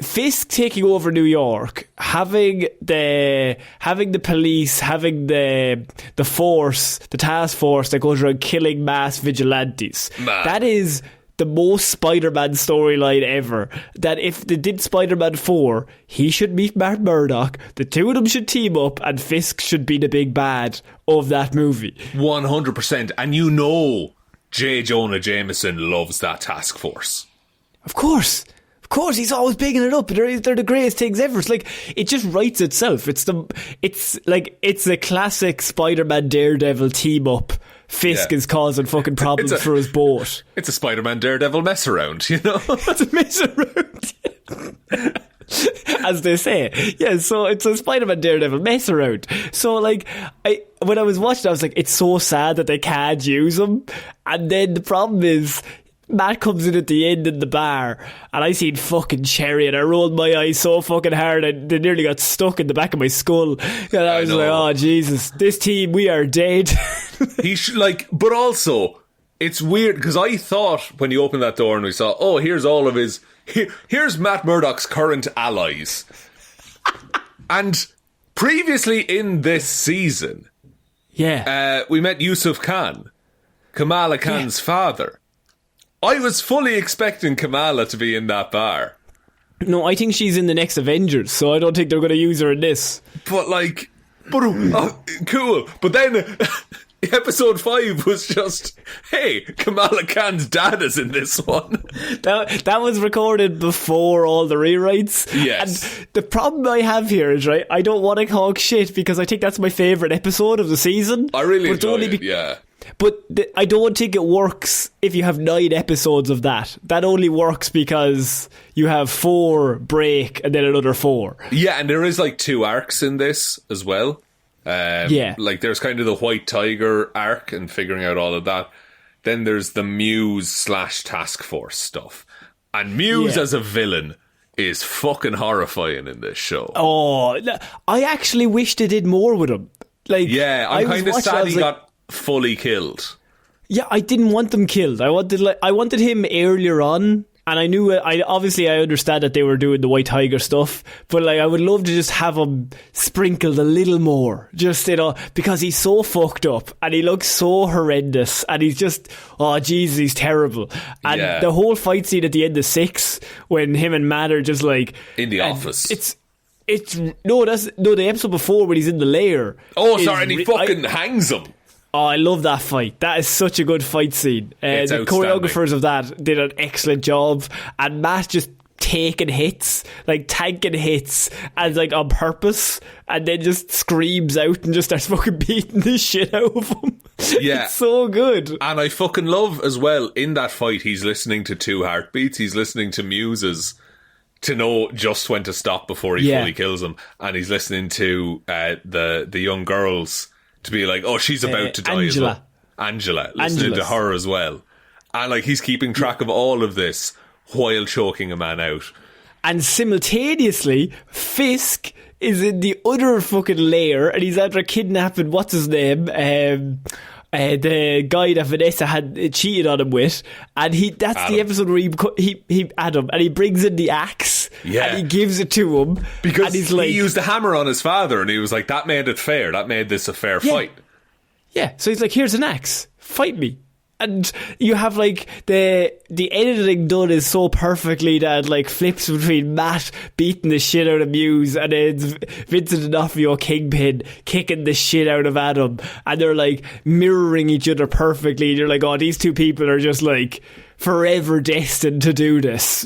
Fisk taking over New York, having the police, having the force, the task force that goes around killing mass vigilantes. Man. That is the most Spider-Man storyline ever. That if they did Spider-Man 4, he should meet Matt Murdock, the two of them should team up, and Fisk should be the big bad of that movie. 100%. And you know J. Jonah Jameson loves that task force. Of course, he's always bigging it up. They're the greatest things ever. It's like, it just writes itself. It's a classic Spider-Man Daredevil team up. Fisk is causing fucking problems for his boat. It's a Spider-Man Daredevil mess around, you know? It's a mess around. As they say. Yeah, so it's a Spider-Man Daredevil mess around. So, like, when I was watching, I was like, it's so sad that they can't use him. And then the problem is, Matt comes in at the end in the bar, and I seen fucking Cherry, and I rolled my eyes so fucking hard, and they nearly got stuck in the back of my skull. And I was like, oh Jesus, this team, we are dead. But also, it's weird, because I thought when you opened that door and we saw, oh, here's all of his, here's Matt Murdock's current allies. And previously in this season, we met Yusuf Khan, Kamala Khan's father. I was fully expecting Kamala to be in that bar. No, I think she's in the next Avengers, so I don't think they're going to use her in this. But cool. But then episode 5 was just, hey, Kamala Khan's dad is in this one. That was recorded before all the rewrites. Yes. And the problem I have here is, right, I don't want to talk shit because I think that's my favourite episode of the season. I really enjoy it, yeah. But I don't think it works if you have 9 episodes of that. That only works because you have 4 break and then another 4. Yeah, and there is like 2 arcs in this as well. Like there's kind of the White Tiger arc and figuring out all of that. Then there's the Muse / Task Force stuff. And Muse as a villain is fucking horrifying in this show. Oh, I actually wish they did more with him. Like, yeah, I'm kind of sad he got fully killed. Yeah, I didn't want them killed. I wanted him earlier on, and I knew I understand that they were doing the White Tiger stuff, but like I would love to just have him sprinkled a little more, just, you know, because he's so fucked up and he looks so horrendous and he's just, oh Jesus, he's terrible. And the whole fight scene at the end of 6 when him and Matt are just like in the office. The episode before when he's in the lair. Oh, sorry, and he fucking hangs him. Oh, I love that fight. That is such a good fight scene. The choreographers of that did an excellent job. And Matt just taking hits, like tanking hits, and like on purpose, and then just screams out and just starts fucking beating the shit out of him. Yeah. It's so good. And I fucking love as well, in that fight, he's listening to 2 heartbeats. He's listening to Muses to know just when to stop before he fully kills him. And he's listening to the young girls to be like, oh, she's about to die as well. Angela. Listening to her as well. And like he's keeping track of all of this while choking a man out. And simultaneously, Fisk is in the other fucking lair and he's after kidnapping, what's his name? The guy that Vanessa had cheated on him with, and that's Adam. The episode where he Adam, and he brings in the axe, and he gives it to him because and he's like, he used the hammer on his father, and he was like, that made it fair. That made this a fair fight. Yeah, so he's like, here's an axe, fight me. And you have like the editing done is so perfectly that like flips between Matt beating the shit out of Muse and then Vincent D'Onofrio Kingpin kicking the shit out of Adam, and they're like mirroring each other perfectly. And you're like, oh, these 2 people are just like forever destined to do this.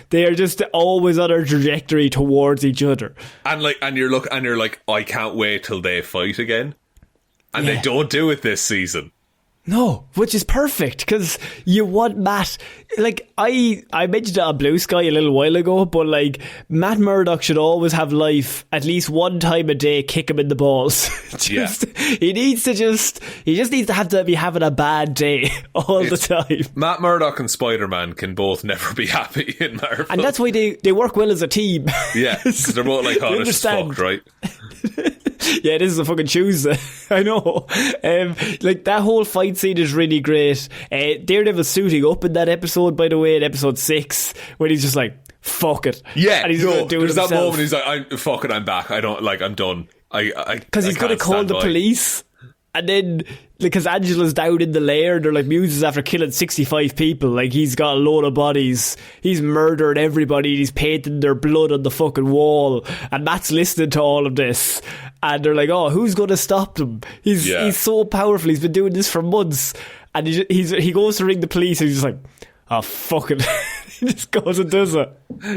They are just always on a trajectory towards each other. And you're like, I can't wait till they fight again. And they don't do it this season. No, which is perfect, because you want Matt, like, I mentioned it on Blue Sky a little while ago, but like, Matt Murdock should always have life at least one time a day, kick him in the balls. He just needs to have to be having a bad day all the time. Matt Murdock and Spider-Man can both never be happy in Marvel. And that's why they work well as a team. Yeah, because they're both like, oh, this is fucked, right? Yeah, this is a fucking Tuesday. I know. Like, that whole fight scene is really great. Daredevil suiting up in that episode, by the way, in episode 6, when he's just like, fuck it. Yeah, and he's going to do it himself. That moment he's like, fuck it, I'm back. I'm done. Because he's going to call the police. And then, because Angela's down in the lair, they're like, Muse is after killing 65 people. Like, he's got a load of bodies. He's murdered everybody. He's painting their blood on the fucking wall. And Matt's listening to all of this. And they're like, oh, who's going to stop him? He's so powerful. He's been doing this for months. and he goes to ring the police, and he's just like, oh, fuck it. He just goes and does it.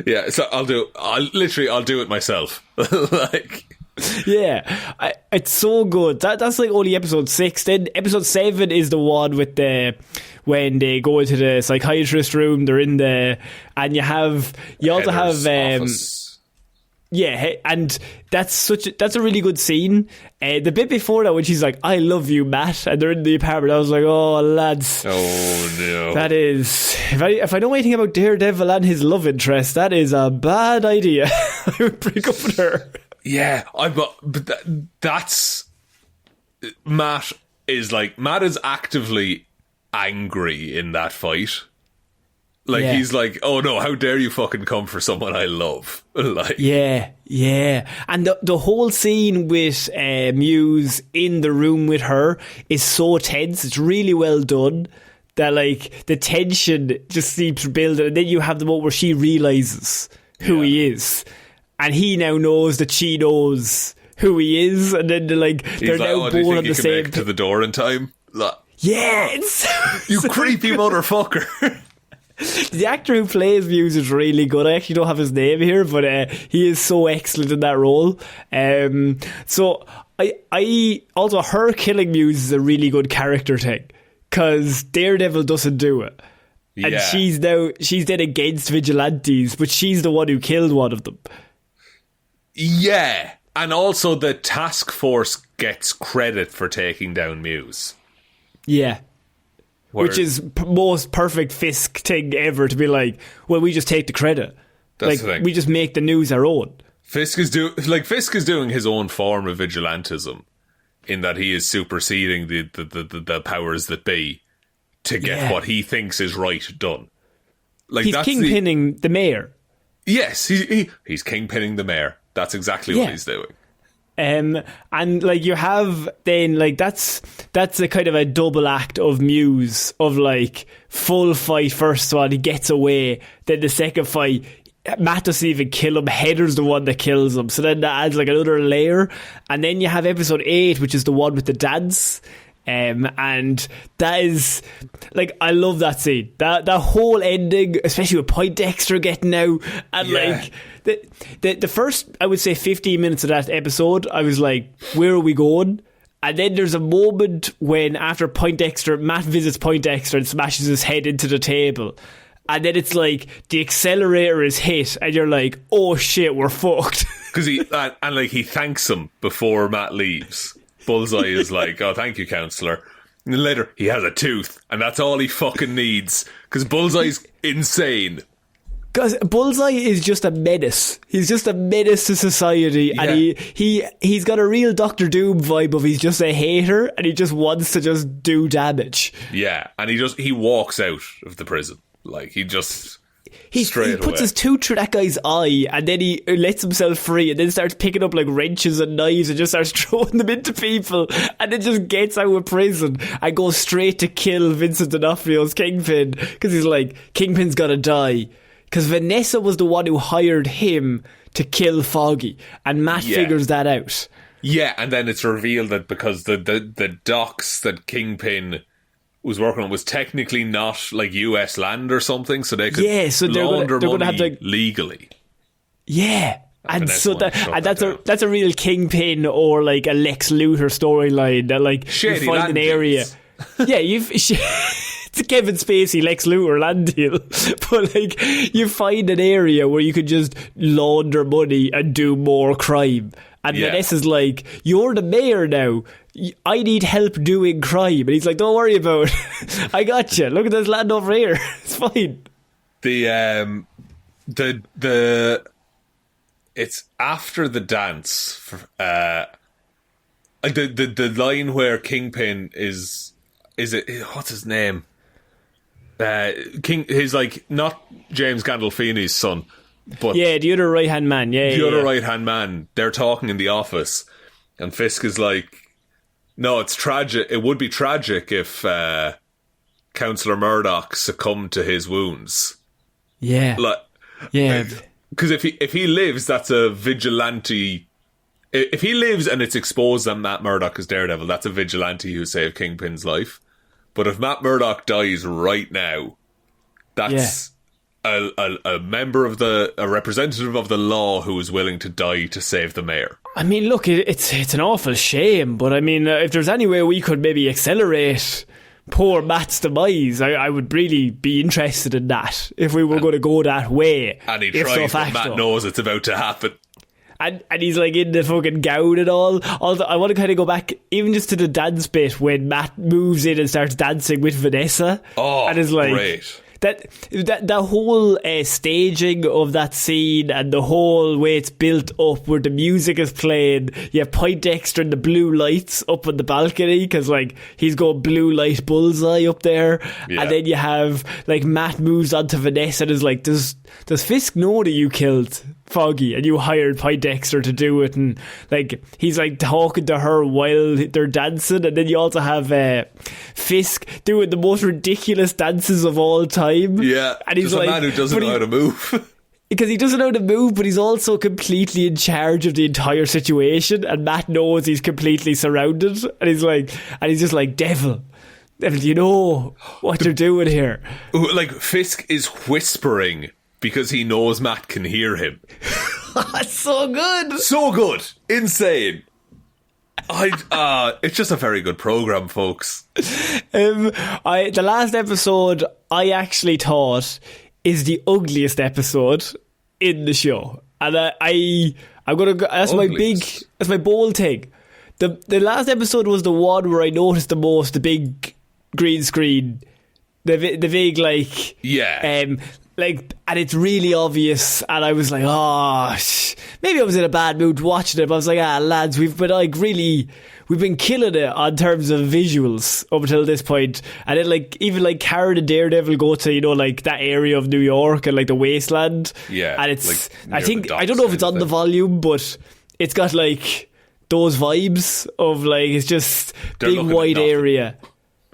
Yeah, so I'll do it myself. Like, yeah, it's so good. That's like only episode 6. Then episode 7 is the one with when they go into the psychiatrist room. They're in and you also have office. Yeah, and that's a really good scene. The bit before that, when she's like, "I love you, Matt," and they're in the apartment, I was like, "Oh, lads, oh no!" That is, if I know anything about Daredevil and his love interest, that is a bad idea. I would break up with her. Yeah, but that's Matt is actively angry in that fight. Like, yeah. He's like, oh no, how dare you fucking come for someone I love. Like, yeah. And the whole scene with Muse in the room with her is so tense. It's really well done. That, like, the tension just keeps building. And then you have the moment where she realises who he is. And he now knows that she knows who he is. And then they're now both on the same... make to the door in time? Like, yeah, it's... You creepy motherfucker. The actor who plays Muse is really good. I actually don't have his name here, but he is so excellent in that role. So I also, her killing Muse is a really good character thing, because Daredevil doesn't do it. Yeah. And she's then against vigilantes, but she's the one who killed one of them. Yeah. And also the task force gets credit for taking down Muse. Yeah. Which is most perfect Fisk thing ever, to be like, well, we just take the credit. That's the thing. We just make the news our own. Fisk is doing his own form of vigilantism, in that he is superseding the powers that be to get what he thinks is right done. Like, he's kingpinning the mayor. Yes, he's kingpinning the mayor. That's exactly what he's doing. And like, you have then, like, that's a kind of a double act of Muse, of like full fight. First one, he gets away. Then the second fight, Matt doesn't even kill him. Heather's the one that kills him. So then that adds like another layer. And then you have episode 8, which is the one with the dance. And that is, like, I love that scene. That whole ending, especially with Poindexter getting out, and like the first, I would say, 15 minutes of that episode, I was like, where are we going? And then there's a moment when, after Matt visits Poindexter and smashes his head into the table, and then it's like the accelerator is hit, and you're like, oh shit, we're fucked. Because he thanks him before Matt leaves. Bullseye is like, oh, thank you, counsellor. And then later, he has a tooth, and that's all he fucking needs, because Bullseye's insane. Because Bullseye is just a menace. He's just a menace to society, and he's got a real Doctor Doom vibe of he's just a hater, and he just wants to just do damage. Yeah, and he walks out of the prison. Like, he just... He puts his tooth through that guy's eye, and then he lets himself free, and then starts picking up like wrenches and knives and just starts throwing them into people, and then just gets out of prison and goes straight to kill Vincent D'Onofrio's Kingpin, because he's like, Kingpin's gotta die. Because Vanessa was the one who hired him to kill Foggy, and Matt figures that out. Yeah, and then it's revealed that because the docks that Kingpin was working on was technically not like US land or something, so they could launder money have legally. Yeah. And so that's a real Kingpin or like a Lex Luthor storyline, that like Shady you find an area. Yeah, it's a Kevin Spacey Lex Luthor land deal. But like, you find an area where you could just launder money and do more crime. And Vanessa's like, you're the mayor now. I need help doing crime. And he's like, don't worry about it. I got you. Look at this land over here. It's fine. It's after the dance. The line where Kingpin is it, what's his name? He's like, not James Gandolfini's son, but the other right hand man. The other right hand man. They're talking in the office, and Fisk is like, no, it's tragic. It would be tragic if Councillor Murdoch succumbed to his wounds. Yeah. Because if he lives, that's a vigilante. If he lives and it's exposed that Matt Murdock is Daredevil, that's a vigilante who saved Kingpin's life. But if Matt Murdock dies right now, that's a member of a representative of the law who is willing to die to save the mayor. I mean, look, it's an awful shame, but I mean, if there's any way we could maybe accelerate poor Matt's demise, I would really be interested in that, if we were going to go that way. And he tries, but Matt knows it's about to happen. And he's like in the fucking gown and all. Although I want to kind of go back even just to the dance bit when Matt moves in and starts dancing with Vanessa. Oh, and is like, great. That whole staging of that scene and the whole way it's built up where the music is playing, you have Poindexter and the blue lights up on the balcony because like he's got blue light bullseye up there, and then you have like Matt moves on to Vanessa and is like, does Fisk know that you killed Foggy and you hired Poindexter to do it? And like he's like talking to her while they're dancing, and then you also have Fisk doing the most ridiculous dances of all time. Yeah, and he's like, a man who doesn't know how to move. Because he doesn't know how to move, but he's also completely in charge of the entire situation, and Matt knows he's completely surrounded, and he's just like, Devil, do you know what you're doing here? Like Fisk is whispering because he knows Matt can hear him. That's so good. So good. Insane. It's just a very good programme, folks. The last episode I actually thought is the ugliest episode in the show. And I'm gonna go, that's my bold thing. The last episode was the one where I noticed the most, the big green screen, the big like and it's really obvious, and I was like, maybe I was in a bad mood watching it, but I was like, lads, we've been killing it on terms of visuals up until this point. And then like even like Cara and Daredevil go to, you know, like that area of New York and like the wasteland, and it's like, I don't know if it's on the volume, but it's got like those vibes of like, it's just big wide area.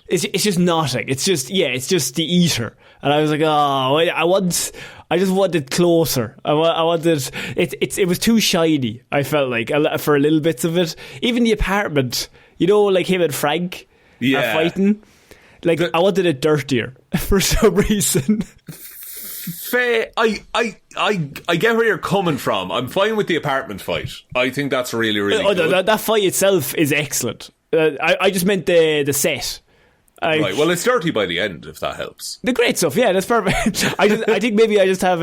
It's just nothing. It's just the eater. And I was like, I just wanted closer. I wanted it was too shiny, I felt like, for a little bits of it. Even the apartment, you know, like him and Frank are fighting. Like I wanted it dirtier for some reason. Fair. I get where you're coming from. I'm fine with the apartment fight. I think that's really, really good. That fight itself is excellent. I just meant the set. Right, well, it's dirty by the end, if that helps. The great stuff, yeah, that's perfect. I think maybe I just have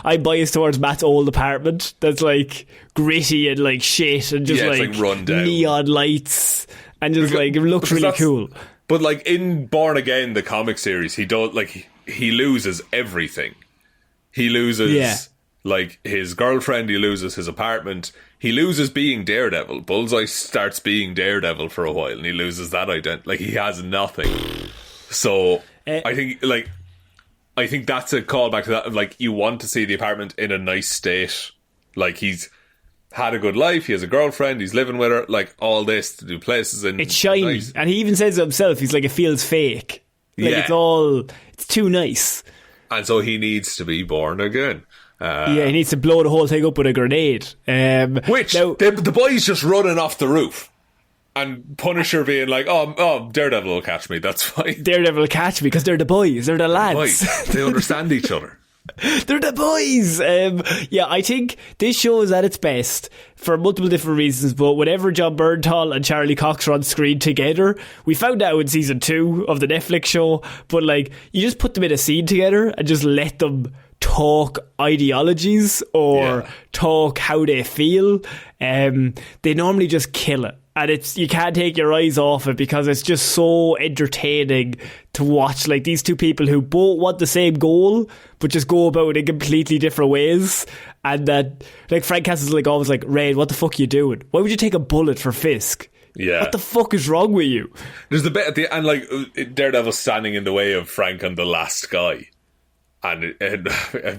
I'm biased towards Matt's old apartment that's like gritty and like shit and just like run down, neon lights, and just like it looks really cool. But like in Born Again, the comic series, he loses everything. He loses like his girlfriend, he loses his apartment, he loses being Daredevil. Bullseye starts being Daredevil for a while, and he loses that identity. Like, he has nothing. So I think that's a callback to that. Like, you want to see the apartment in a nice state. Like, he's had a good life, he has a girlfriend, he's living with her, like all this to do places in. It's shiny, nice. And he even says it himself. He's like, it feels fake. Like it's too nice. And so he needs to be born again. He needs to blow the whole thing up with a grenade. Which the boy's just running off the roof, and Punisher being like, "Oh, Daredevil will catch me. That's fine. Daredevil will catch me because they're the boys. They're the lads. They understand each other. They're the boys." I think this show is at its best for multiple different reasons. But whenever John Bernthal and Charlie Cox are on screen together, we found out in season 2 of the Netflix show. But like, you just put them in a scene together and just let them talk ideologies or talk how they feel. They normally just kill it. And you can't take your eyes off it because it's just so entertaining to watch, like, these two people who both want the same goal but just go about it in completely different ways. And that, like, Frank Castle's like always like, "Ray, what the fuck are you doing? Why would you take a bullet for Fisk? Yeah. What the fuck is wrong with you?" There's the bit at the end, like, Daredevil standing in the way of Frank and the last guy. And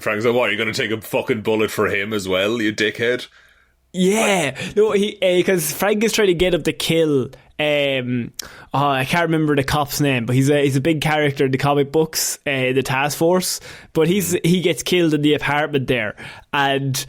Frank's like, "What, are you going to take a fucking bullet for him as well, you dickhead?" Yeah, no, because Frank is trying to get him to kill. I can't remember the cop's name, but he's a big character in the comic books, the task force. But he gets killed in the apartment there, and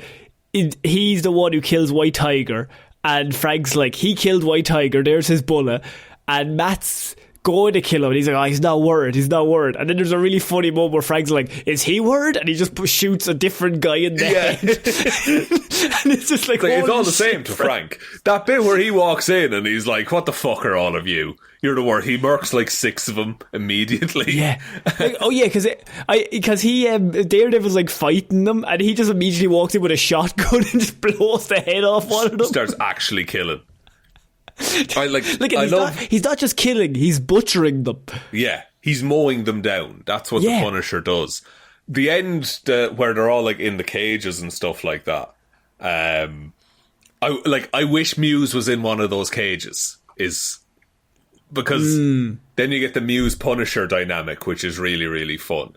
he's the one who kills White Tiger. And Frank's like, he killed White Tiger. There's his bullet, and Matt's going to kill him. And he's like, oh, he's not worried. And then there's a really funny moment where Frank's like, is he worried? And he just shoots a different guy in the head. And it's just like, it's all the same to Frank. That bit where he walks in and he's like, what the fuck are all of you? You're the worst. He murks like 6 of them immediately. Yeah. Because Daredevil's like fighting them, and he just immediately walks in with a shotgun and just blows the head off one of them. Starts actually killing. He's not just killing, he's butchering them. Yeah, he's mowing them down. That's what the Punisher does. The end where they're all like in the cages and stuff like that. I wish Muse was in one of those cages. Because then you get the Muse Punisher dynamic, which is really, really fun.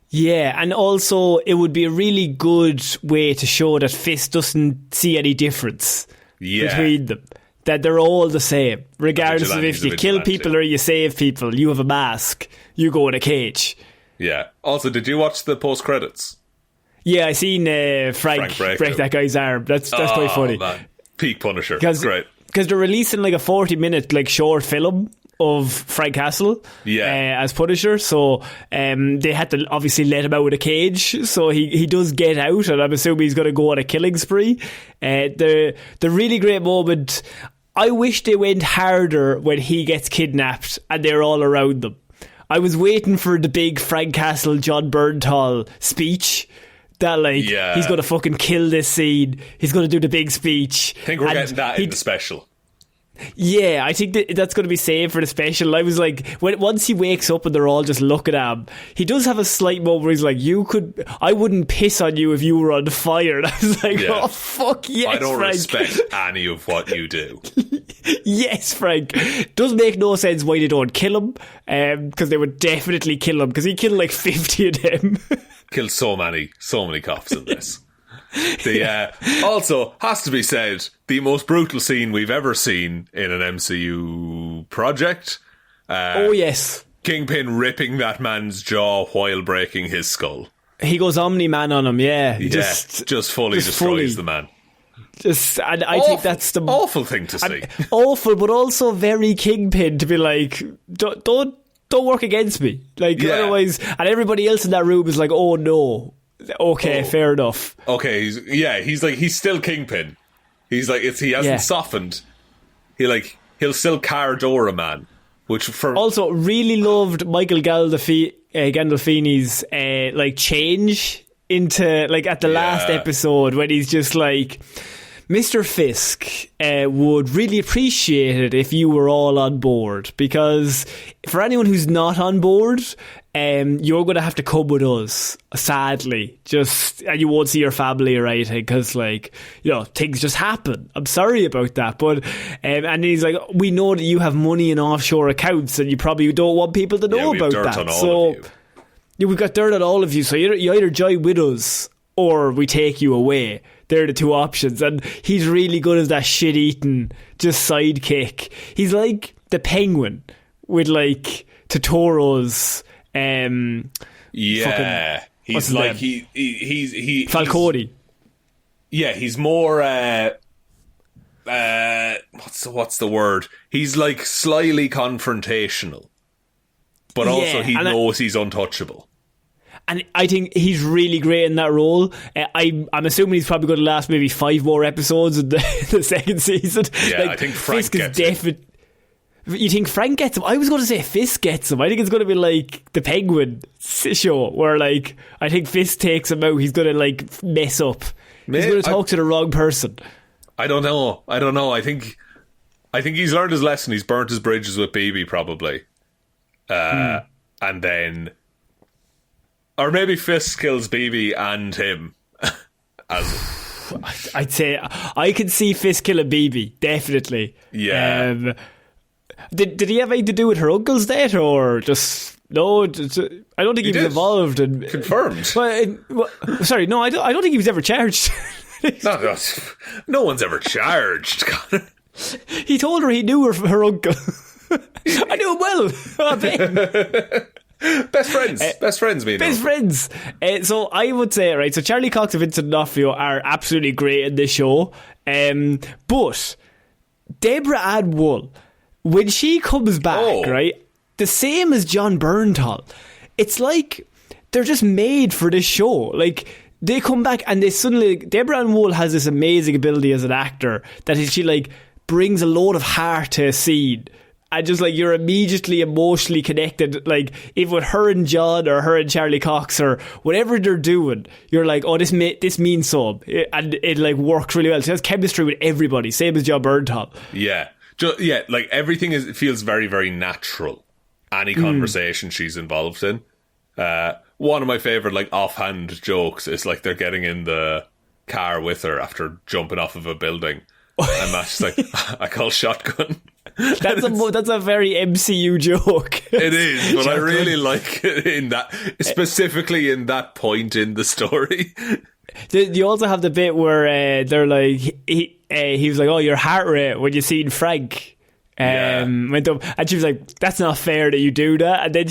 Yeah, and also it would be a really good way to show that Fist doesn't see any difference between them. That they're all the same, regardless of if you kill people or you save people. You have a mask, you go in a cage. Yeah. Also, did you watch the post-credits? Yeah, I seen Frank break that guy's arm. That's quite funny. Man. Peak Punisher. Great. Because they're releasing like a 40-minute like short film of Frank Castle as Punisher, so they had to obviously let him out of a cage, so he does get out, and I'm assuming he's going to go on a killing spree. The really great moment, I wish they went harder when he gets kidnapped and they're all around them. I was waiting for the big Frank Castle, John Bernthal speech that he's going to fucking kill this scene, he's going to do the big speech. I think we're getting that in the special. Yeah, I think that's going to be saved for the special. I was like, once he wakes up and they're all just looking at him, he does have a slight moment where he's like, I wouldn't piss on you if you were on fire. And I was like, oh fuck yes, I don't Frank. respect any of what you do. Yes, Frank. Does make no sense why they don't kill him, because they would definitely kill him, because he killed like 50 of them. Killed so many cops in this. Also, has to be said, the most brutal scene we've ever seen in an MCU project. Oh yes, Kingpin ripping that man's jaw while breaking his skull. He goes Omni-Man on him, just fully destroys the man. I think that's the awful thing to see. Awful, but also very Kingpin to be like, don't work against me. Otherwise, and everybody else in that room is like, oh no. Okay, fair enough. Okay, he's still Kingpin. He's like, he hasn't softened. He'll still Cardora man. Which also really loved Michael Gandolfini's change into at the last episode when he's just like, Mr. Fisk would really appreciate it if you were all on board, because for anyone who's not on board, you're going to have to come with us, sadly, and you won't see your family or anything, because things just happen. I'm sorry about that, but and he's like, we know that you have money in offshore accounts and you probably don't want people to know about that, so we've got dirt on all of you, so you either join with us or we take you away. They're the two options, and he's really good as that shit-eating just sidekick. He's like the Penguin with Totoro's he's like he's Falcone. He's more what's the word? He's like slyly confrontational, but also he knows he's untouchable. And I think he's really great in that role. I'm assuming he's probably going to last maybe 5 more episodes in the second season. Yeah, I think Frank gets him. You think Frank gets him? I was going to say Fisk gets him. I think it's going to be like the Penguin show, where I think Fisk takes him out. He's going to mess up. He's going to talk to the wrong person. I don't know. I think he's learned his lesson. He's burnt his bridges with BB probably, and then. Or maybe Fisk kills BB and him. I'd say I could see Fisk killing BB, definitely. Yeah. Did he have anything to do with her uncle's death, or just no? I don't think he was involved. Confirmed. Sorry, no, I don't think he was ever charged. No one's ever charged. He told her he knew her uncle. I knew him well. I bet. Best friends, me. Best friends. So I would say, right, so Charlie Cox and Vincent D'Onofrio are absolutely great in this show, but Deborah Ann Wool, when she comes back, right, the same as John Bernthal, it's like they're just made for this show. Like, they come back and they suddenly... Deborah Ann Woll has this amazing ability as an actor that she, like, brings a load of heart to a scene. And just, like, you're immediately emotionally connected. Like, if with her and John or her and Charlie Cox or whatever they're doing, you're like, oh, this means so. And it, like, works really well. She has chemistry with everybody, same as John Bernthal. Yeah. Like, everything feels very, very natural. Any conversation she's involved in. One of my favourite, like, offhand jokes is, like, they're getting in the car with her after jumping off of a building. And Matt's like, I call shotgun. That's a very MCU joke. It is, but I really like it in that, specifically in that point in the story. You also have the bit where they're like, he was like, oh, your heart rate when you seen Frank went up, and she was like, that's not fair that you do that. And then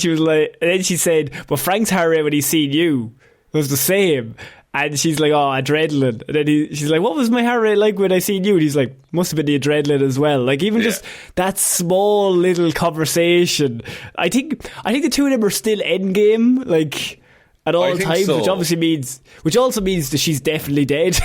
she said, well, Frank's heart rate when he seen you was the same. And she's like, oh, adrenaline. And then she's like, what was my heart rate like when I seen you? And he's like, must have been the adrenaline as well. Like, even just that small little conversation. I think the two of them are still endgame, like, at all times, so. which also means that she's definitely dead.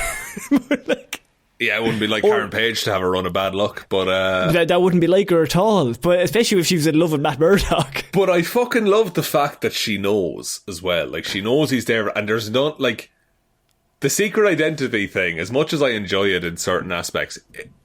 Like, yeah, it wouldn't be like Karen Page to have a run of bad luck, but that wouldn't be like her at all. But especially if she was in love with Matt Murdock. But I fucking love the fact that she knows as well. Like, she knows he's there, and there's not, like, the secret identity thing, as much as I enjoy it in certain aspects,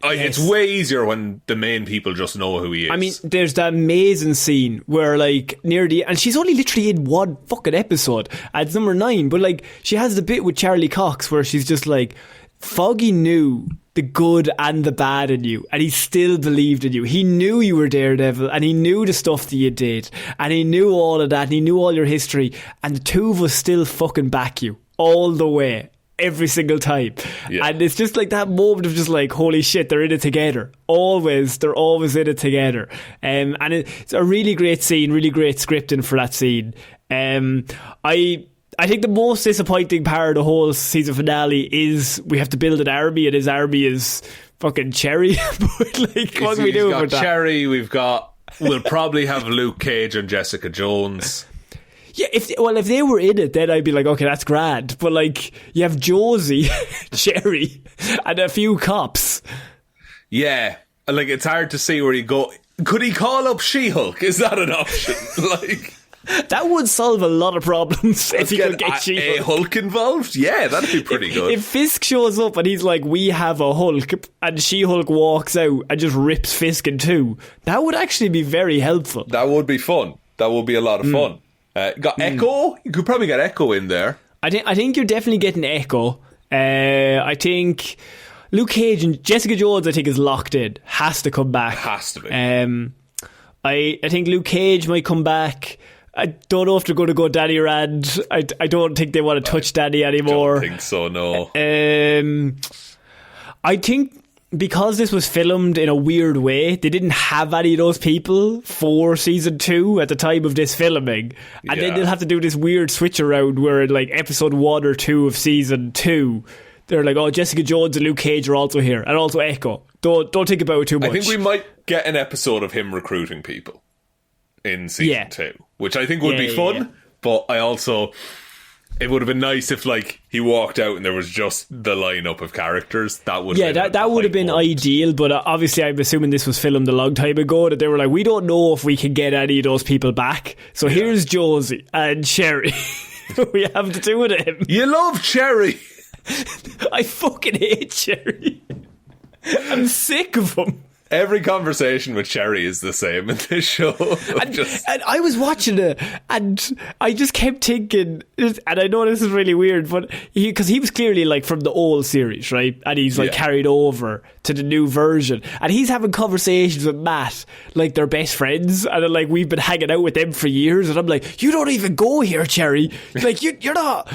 it's way easier when the main people just know who he is. I mean, there's that amazing scene where, like, and she's only literally in one fucking episode, and it's number 9, but, like, she has the bit with Charlie Cox where she's just like, Foggy knew the good and the bad in you, and he still believed in you. He knew you were Daredevil, and he knew the stuff that you did, and he knew all of that, and he knew all your history, and the two of us still fucking back you all the way. Every single time. Yeah. And it's just like that moment of just like, holy shit, they're in it together. They're always in it together. And it's a really great scene, really great scripting for that scene. I think the most disappointing part of the whole season finale is we have to build an army, and his army is fucking Cherry. But, like, what can we do with that? Cherry, we'll probably have Luke Cage and Jessica Jones. Yeah, if they were in it, then I'd be like, okay, that's grand. But, like, you have Josie, Cherry, and a few cops. Yeah, like, it's hard to see where he go. Could he call up She-Hulk? Is that an option? Like, that would solve a lot of problems if he could get She-Hulk. A Hulk involved? Yeah, that'd be pretty good. If Fisk shows up and he's like, we have a Hulk, and She-Hulk walks out and just rips Fisk in two, that would actually be very helpful. That would be fun. That would be a lot of fun. Got Echo? You could probably get Echo in there. I think you're definitely getting Echo. I think Luke Cage and Jessica Jones, I think, is locked in. Has to come back. Has to be. I think Luke Cage might come back. I don't know if they're going to go Danny Rand. I don't think they want to touch Danny anymore. I don't think so, no. I think because this was filmed in a weird way, they didn't have any of those people for season 2 at the time of this filming, and then they'll have to do this weird switch around where in, like, episode 1 or 2 of season 2, they're like, oh, Jessica Jones and Luke Cage are also here, and also Echo. Don't think about it too much. I think we might get an episode of him recruiting people in season 2, which I think would be fun, but I also... It would have been nice if, like, he walked out and there was just the lineup of characters. That would that would have been ideal, but obviously I'm assuming this was filmed a long time ago, that they were like, we don't know if we can get any of those people back, so here's Josie and Cherry. We have the two of them. You love Cherry. I fucking hate Cherry. I'm sick of him. Every conversation with Cherry is the same in this show. And I was watching it, and I just kept thinking, and I know this is really weird, but because he was clearly, like, from the old series, right? And he's, like, carried over to the new version, and he's having conversations with Matt like they're best friends, and like, we've been hanging out with them for years, and I'm like, you don't even go here, Cherry. Like, you're not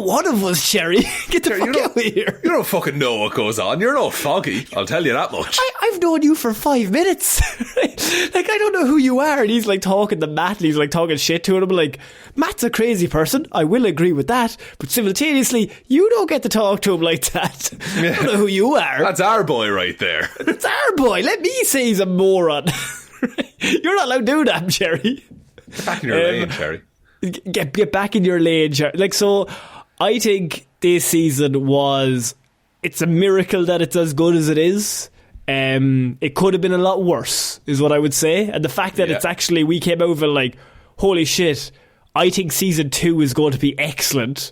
one of us, Cherry. Get the fuck out of here. You don't fucking know what goes on. You're no Foggy, I'll tell you that much. I've known you for 5 minutes. Like, I don't know who you are. And he's like talking to Matt, and he's like talking shit to him. I'm like, Matt's a crazy person, I will agree with that, but simultaneously, you don't get to talk to him like that. I don't know who you are. That's our boy right there. That's our boy. Let me say he's a moron. You're not allowed to do that, Jerry. Get back in your lane, Jerry. Get back in your lane, Jerry. Like, so I think this season it's a miracle that it's as good as it is. It could have been a lot worse, is what I would say. And the fact that it's actually, we came over like, holy shit, I think season 2 is going to be excellent,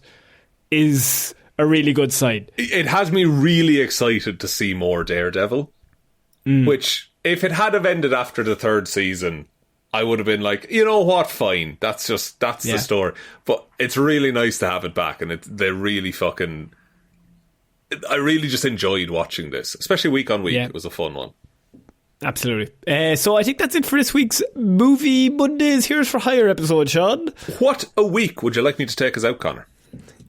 is a really good sign. It has me really excited to see more Daredevil, which, if it had have ended after the 3rd season, I would have been like, you know what, fine. That's the story. But it's really nice to have it back, and they really fucking... I really just enjoyed watching this, especially week on week. It was a fun one. Absolutely. So I think that's it for this week's Movie Mondays Heroes for Hire episode, Shaun. What a week. Would you like me to take us out, Conor?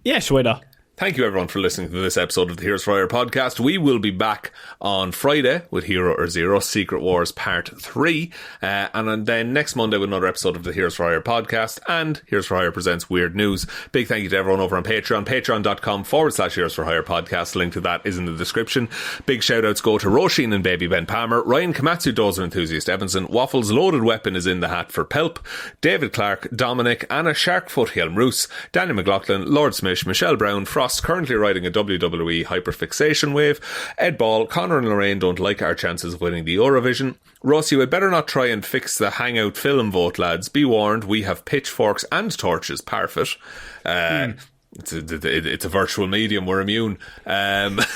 Yeah, sure, why not? Thank you everyone for listening to this episode of the Heroes for Hire podcast. We will be back on Friday with Hero or Zero Secret Wars Part 3, and then next Monday with another episode of the Heroes for Hire podcast and Heroes for Hire presents Weird News. Big thank you to everyone over on Patreon, patreon.com/Heroes for Hire podcast. Link to that is in the description. Big shout outs go to Róisín and Baby Ben Palmer, Ryan Komatsu, Dozer Enthusiast Evanson, Waffles Loaded Weapon is in the hat for Pelp, David Clarke, Dominic, Anna Sharkfoot Hjelmroos, Danny McLaughlin, Lordsmish, Michelle Browne, Frost, currently riding a WWE hyperfixation wave, Ed Ball, Conor and Lorraine don't like our chances of winning the Eurovision, Russ-You had better not try and fix the Hangout film vote, lads. Be warned, we have pitchforks and torches-Parfitt. It's a virtual medium, we're immune. But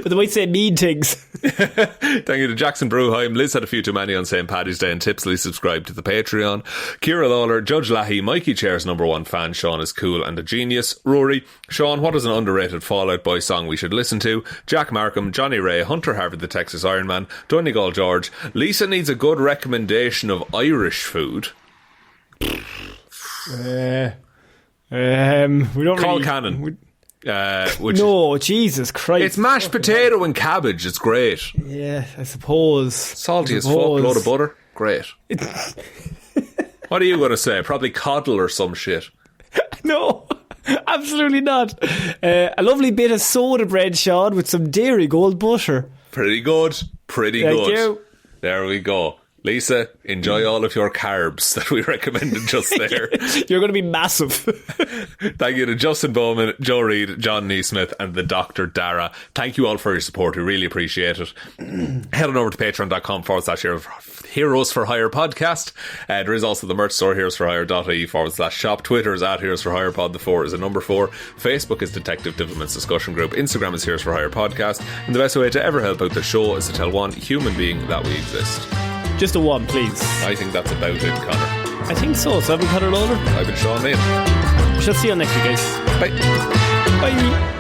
they might say mean things. Thank you to Jackson Brueheim. Liz had a few too many on St. Paddy's Day and tipsily subscribed to the Patreon. Ciara Lawler, Judge Leahy, Mikeychairsnumber1fan Shaun is cool and a genius. Rory, Shaun, what is an underrated Fall Out Boy song we should listen to? Jack Markham, Johnny Ray, Hunter Harvard the Texas Ironman, Donegal George. Lisa needs a good recommendation of Irish food. We don't Call really... Cannon. No, Jesus Christ. It's mashed potato and cabbage. It's great. Yeah, I suppose. Salty as fuck, load of butter. Great. What are you going to say? Probably coddle or some shit. No, absolutely not. A lovely bit of soda bread, Shaun, with some dairy gold butter. Pretty good. Pretty Thank good. you. There we go. Lisa, enjoy all of your carbs that we recommended just there. You're going to be massive. Thank you to Justin Bowman, Joe Reid, John Neesmith and the Dr. Dara. Thank you all for your support. We really appreciate it. Head on over to patreon.com/Heroes for Hire podcast. There is also the merch store, heroesforhire.ie/shop. Twitter is @HeroesForHirePod. The 4 is a number 4. Facebook is Detective Divilment's discussion group. Instagram is Heroes for Hire podcast. And the best way to ever help out the show is to tell one human being that we exist. Just a one, please. I think that's about it, Conor. I think so. So I've been Conor Lawler. I've been Shaun Meighan. We shall see you next week, guys. Bye. Bye.